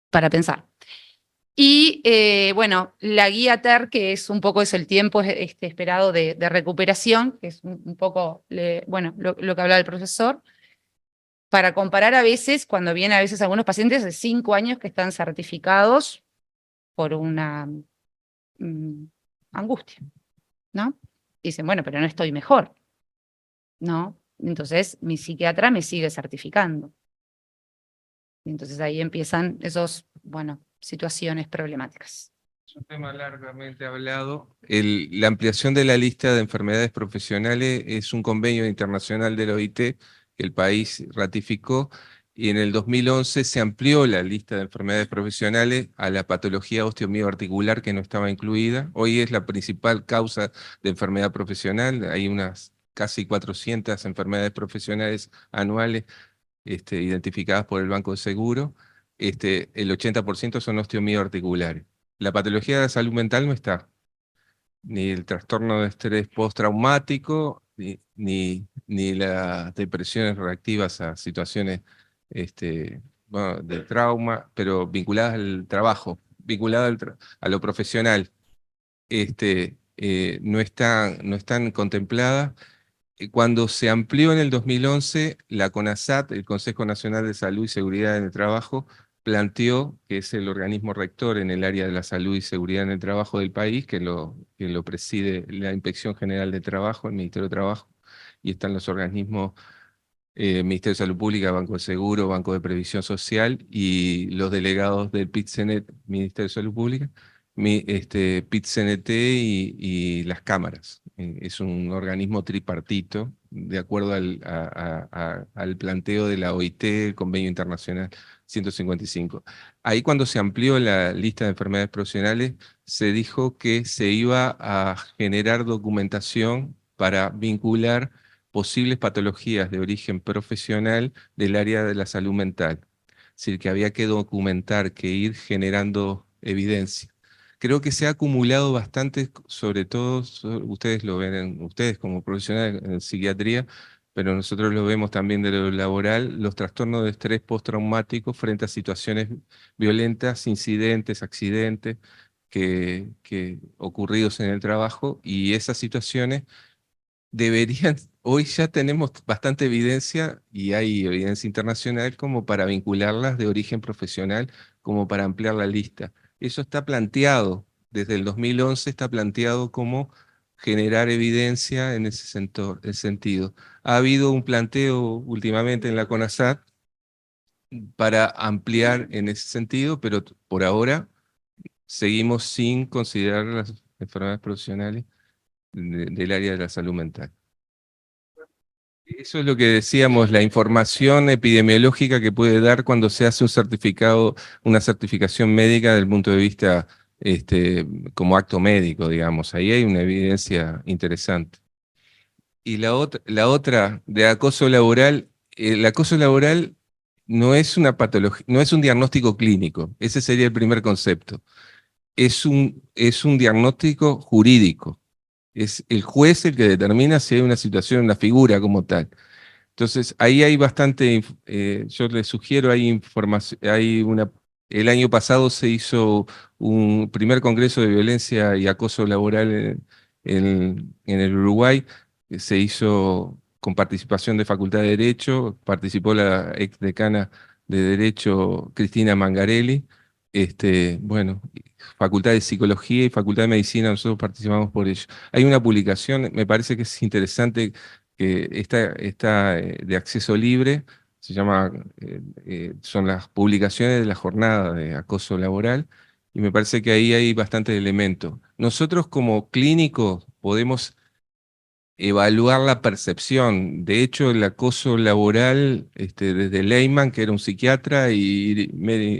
para pensar. Y bueno, la guía TER, que es un poco el tiempo esperado de recuperación, que es un poco bueno, lo que hablaba el profesor, para comparar a veces, cuando vienen a veces algunos pacientes de 5 años que están certificados por una angustia, ¿no? Dicen, bueno, pero no estoy mejor, ¿no? Entonces mi psiquiatra me sigue certificando. Y entonces ahí empiezan bueno, situaciones problemáticas. Es un tema largamente hablado. La ampliación de la lista de enfermedades profesionales es un convenio internacional de la OIT que el país ratificó, y en el 2011 se amplió la lista de enfermedades profesionales a la patología osteomioarticular, que no estaba incluida. Hoy es la principal causa de enfermedad profesional. Hay unas casi 400 enfermedades profesionales anuales identificadas por el Banco de Seguro. El 80% son osteomioarticulares. La patología de la salud mental no está, ni el trastorno de estrés postraumático, ni las depresiones reactivas a situaciones bueno, de trauma, pero vinculadas al trabajo, vinculadas a lo profesional. No están contempladas. Cuando se amplió en el 2011, la CONASAT, el Consejo Nacional de Salud y Seguridad en el Trabajo, planteó, que es el organismo rector en el área de la salud y seguridad en el trabajo del país, que lo preside la Inspección General de Trabajo, el Ministerio de Trabajo, y están los organismos Ministerio de Salud Pública, Banco de Seguro, Banco de Previsión Social, y los delegados del PIT-CNT, Ministerio de Salud Pública, PIT-CNT y las cámaras. Es un organismo tripartito, de acuerdo al planteo de la OIT, el Convenio Internacional 155. Ahí, cuando se amplió la lista de enfermedades profesionales, se dijo que se iba a generar documentación para vincular posibles patologías de origen profesional del área de la salud mental. Es decir, que había que documentar, que ir generando evidencia. Creo que se ha acumulado bastante, sobre todo, ustedes lo ven, ustedes como profesionales en psiquiatría, pero nosotros lo vemos también de lo laboral, los trastornos de estrés postraumático frente a situaciones violentas, incidentes, accidentes que ocurridos en el trabajo, y esas situaciones hoy ya tenemos bastante evidencia, y hay evidencia internacional como para vincularlas de origen profesional, como para ampliar la lista. Eso está planteado, desde el 2011 está planteado como generar evidencia en ese sentido. Ha habido un planteo últimamente en la CONASAT para ampliar en ese sentido, pero por ahora seguimos sin considerar las enfermedades profesionales del área de la salud mental. Eso es lo que decíamos, la información epidemiológica que puede dar cuando se hace un certificado, una certificación médica desde el punto de vista como acto médico, digamos. Ahí hay una evidencia interesante. Y la otra de acoso laboral, el acoso laboral no es una patología, no es un diagnóstico clínico. Ese sería el primer concepto. Es un diagnóstico jurídico. Es el juez el que determina si hay una situación, una figura como tal. Entonces, ahí hay bastante, yo les sugiero, hay información, el año pasado se hizo un primer congreso de violencia y acoso laboral en el Uruguay, que se hizo con participación de Facultad de Derecho, participó la ex decana de Derecho Cristina Mangarelli, bueno, Facultad de Psicología y Facultad de Medicina, nosotros participamos por ello. Hay una publicación, me parece que es interesante, que está de acceso libre, se llama, son las publicaciones de la jornada de acoso laboral, y me parece que ahí hay bastante elemento. Nosotros como clínicos podemos evaluar la percepción. De hecho, el acoso laboral, desde Leyman, que era un psiquiatra, y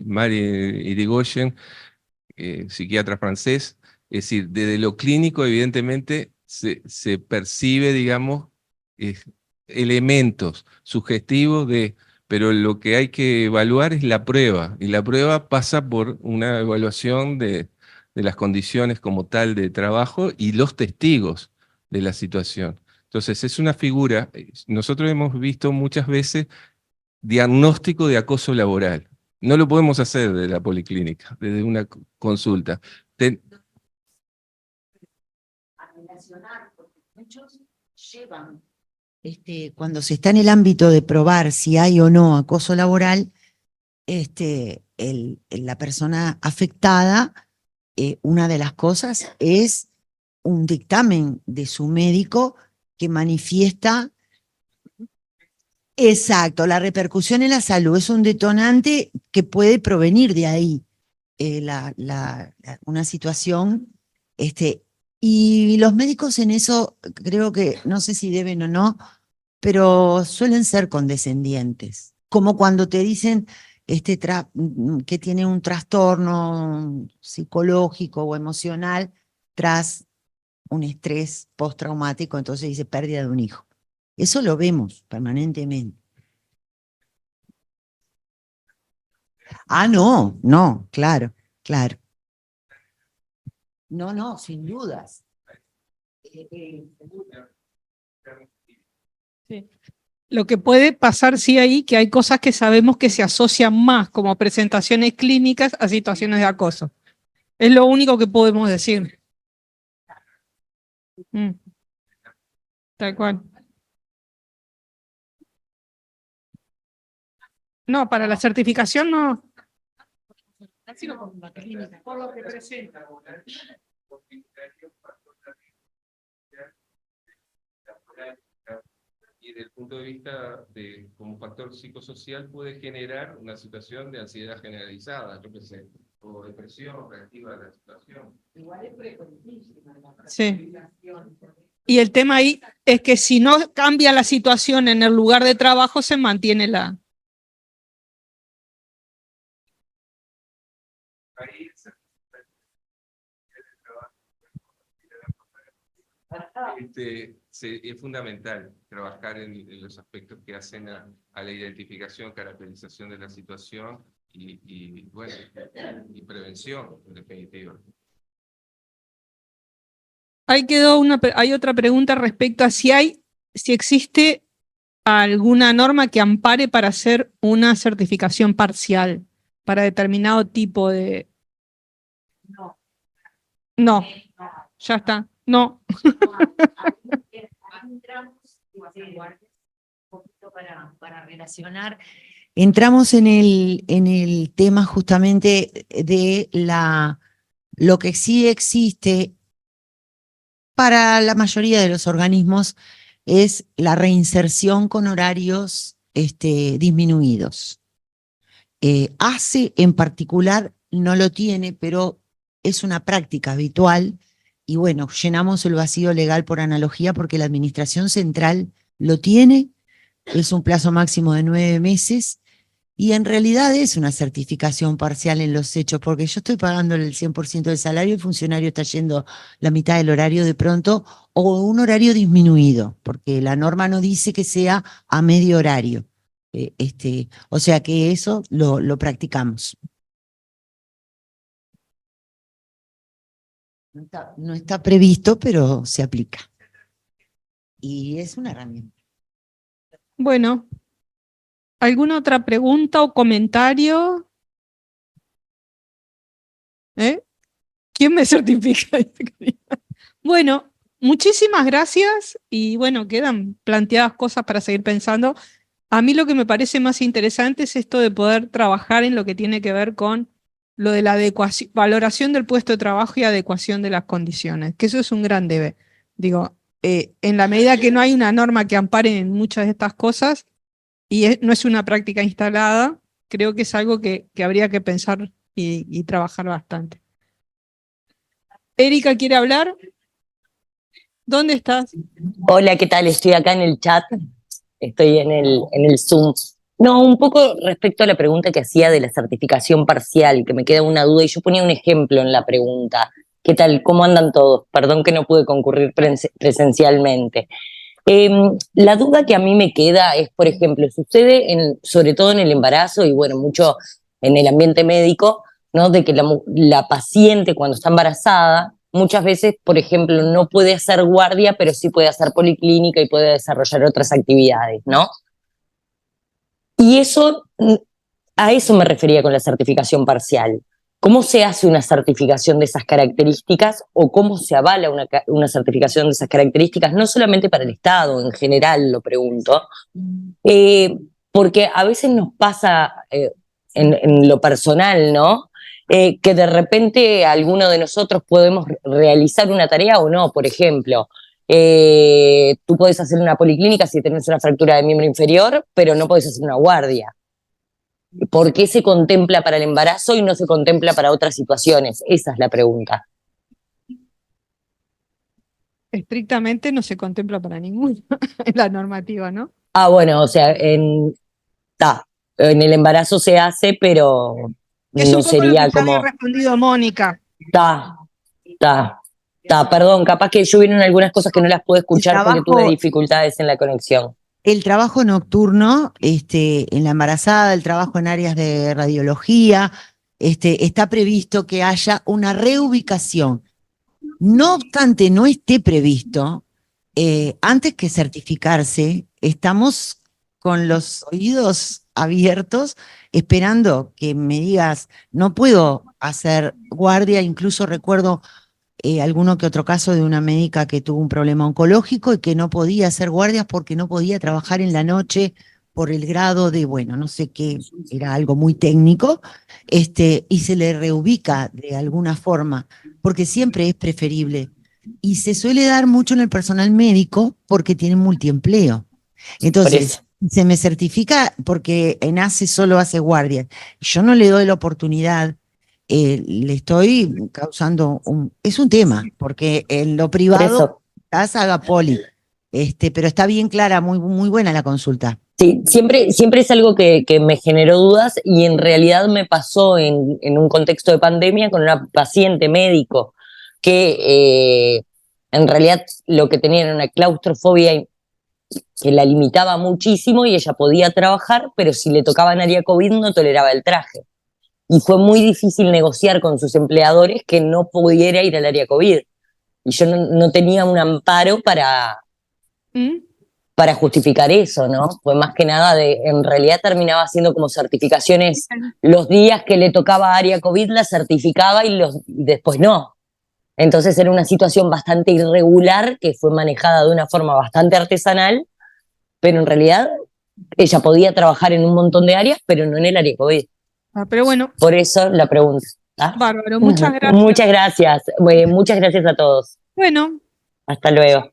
Mary Irigoyen, psiquiatra francés, es decir, desde lo clínico evidentemente se percibe, digamos, elementos sugestivos pero lo que hay que evaluar es la prueba, y la prueba pasa por una evaluación de de las condiciones como tal de trabajo y los testigos de la situación. Entonces, es una figura, nosotros hemos visto muchas veces diagnóstico de acoso laboral. No lo podemos hacer desde la policlínica, desde una consulta. A relacionar, porque muchos llevan, cuando se está en el ámbito de probar si hay o no acoso laboral, la persona afectada, una de las cosas es un dictamen de su médico que manifiesta, exacto, la repercusión en la salud. Es un detonante que puede provenir de ahí, una situación, y los médicos en eso creo que, no sé si deben o no, pero suelen ser condescendientes, como cuando te dicen que tiene un trastorno psicológico o emocional tras un estrés postraumático, entonces dice pérdida de un hijo. Eso lo vemos permanentemente. Ah, no, no, claro, claro. No, sin dudas. Sí. Lo que puede pasar, sí, ahí, que hay cosas que sabemos que se asocian más como presentaciones clínicas a situaciones de acoso. Es lo único que podemos decir. Tal cual. No, para la certificación no. Por lo que presenta. Y desde el punto de vista de como factor psicosocial puede generar una situación de ansiedad generalizada, yo qué sé, o depresión reactiva a la situación. Igual es frecuentísima la Sí. Y el tema ahí es que si no cambia la situación en el lugar de trabajo, se mantiene la... Es fundamental trabajar en los aspectos que hacen a la identificación, caracterización de la situación bueno, y prevención, en definitiva. Hay otra pregunta respecto a si existe alguna norma que ampare para hacer una certificación parcial para determinado tipo de... No, ya está, no. Para relacionar. Entramos en el tema justamente de lo que sí existe para la mayoría de los organismos es la reinserción con horarios disminuidos. ACE en particular no lo tiene, pero es una práctica habitual y bueno, llenamos el vacío legal por analogía porque la administración central lo tiene, es un plazo máximo de 9 meses y en realidad es una certificación parcial en los hechos porque yo estoy pagando el 100% del salario y el funcionario está yendo la mitad del horario de pronto o un horario disminuido porque la norma no dice que sea a medio horario. O sea que eso lo practicamos. No está previsto, pero se aplica. Y es una herramienta. Bueno, ¿alguna otra pregunta o comentario? ¿Quién me certifica? Bueno, muchísimas gracias y bueno, quedan planteadas cosas para seguir pensando. A mí lo que me parece más interesante es esto de poder trabajar en lo que tiene que ver con lo de la adecuación, valoración del puesto de trabajo y adecuación de las condiciones, que eso es un gran debe. Digo, en la medida que no hay una norma que ampare en muchas de estas cosas y no es una práctica instalada, creo que es algo que habría que pensar y trabajar bastante. Erika, ¿quiere hablar? ¿Dónde estás? Hola, ¿qué tal? Estoy acá en el chat, estoy en el Zoom. No, un poco respecto a la pregunta que hacía de la certificación parcial, que me queda una duda, y yo ponía un ejemplo en la pregunta. ¿Qué tal? ¿Cómo andan todos? Perdón que no pude concurrir presencialmente. La duda que a mí me queda es, por ejemplo, sucede sobre todo en el embarazo y bueno, mucho en el ambiente médico, ¿no? De que la paciente cuando está embarazada, muchas veces, por ejemplo, no puede hacer guardia, pero sí puede hacer policlínica y puede desarrollar otras actividades, ¿no? Y eso, a eso me refería con la certificación parcial. ¿Cómo se hace una certificación de esas características o cómo se avala una certificación de esas características? No solamente para el Estado, en general lo pregunto, porque a veces nos pasa en lo personal, ¿no? Que de repente alguno de nosotros podemos realizar una tarea o no. Por ejemplo, tú podés hacer una policlínica si tenés una fractura de miembro inferior, pero no podés hacer una guardia. ¿Por qué se contempla para el embarazo y no se contempla para otras situaciones? Esa es la pregunta. Estrictamente no se contempla para ninguna en la normativa, ¿no? Ah, bueno, o sea, en el embarazo se hace, pero Es no un poco lo sería que ya había como... respondido Mónica. Perdón, capaz que yo vieron algunas cosas que no las pude escuchar porque tuve trabajo- dificultades en la conexión. El trabajo nocturno, en la embarazada, el trabajo en áreas de radiología, está previsto que haya una reubicación. No obstante, no esté previsto, antes que certificarse, estamos con los oídos abiertos, esperando que me digas, no puedo hacer guardia, incluso recuerdo alguno que otro caso de una médica que tuvo un problema oncológico y que no podía hacer guardias porque no podía trabajar en la noche por el grado de, bueno, no sé qué, era algo muy técnico, y se le reubica de alguna forma, porque siempre es preferible. Y se suele dar mucho en el personal médico porque tienen multiempleo. Entonces, se me certifica porque en ACE solo hace guardias. Yo no le doy la oportunidad, le estoy causando es un tema, porque en lo privado haga poli, pero está bien clara, muy, muy buena la consulta. Sí, siempre es algo que me generó dudas y en realidad me pasó en un contexto de pandemia con una paciente médico que en realidad lo que tenía era una claustrofobia que la limitaba muchísimo y ella podía trabajar, pero si le tocaba en área COVID no toleraba el traje. Y fue muy difícil negociar con sus empleadores que no pudiera ir al área COVID. Y yo no tenía un amparo para justificar eso, ¿no? Fue más que nada en realidad terminaba haciendo como certificaciones, los días que le tocaba área COVID la certificaba y después no. Entonces era una situación bastante irregular que fue manejada de una forma bastante artesanal, pero en realidad ella podía trabajar en un montón de áreas, pero no en el área COVID. Pero bueno. Por eso la pregunta. Bárbaro, muchas gracias. Muchas gracias. Muchas gracias a todos. Bueno. Hasta luego.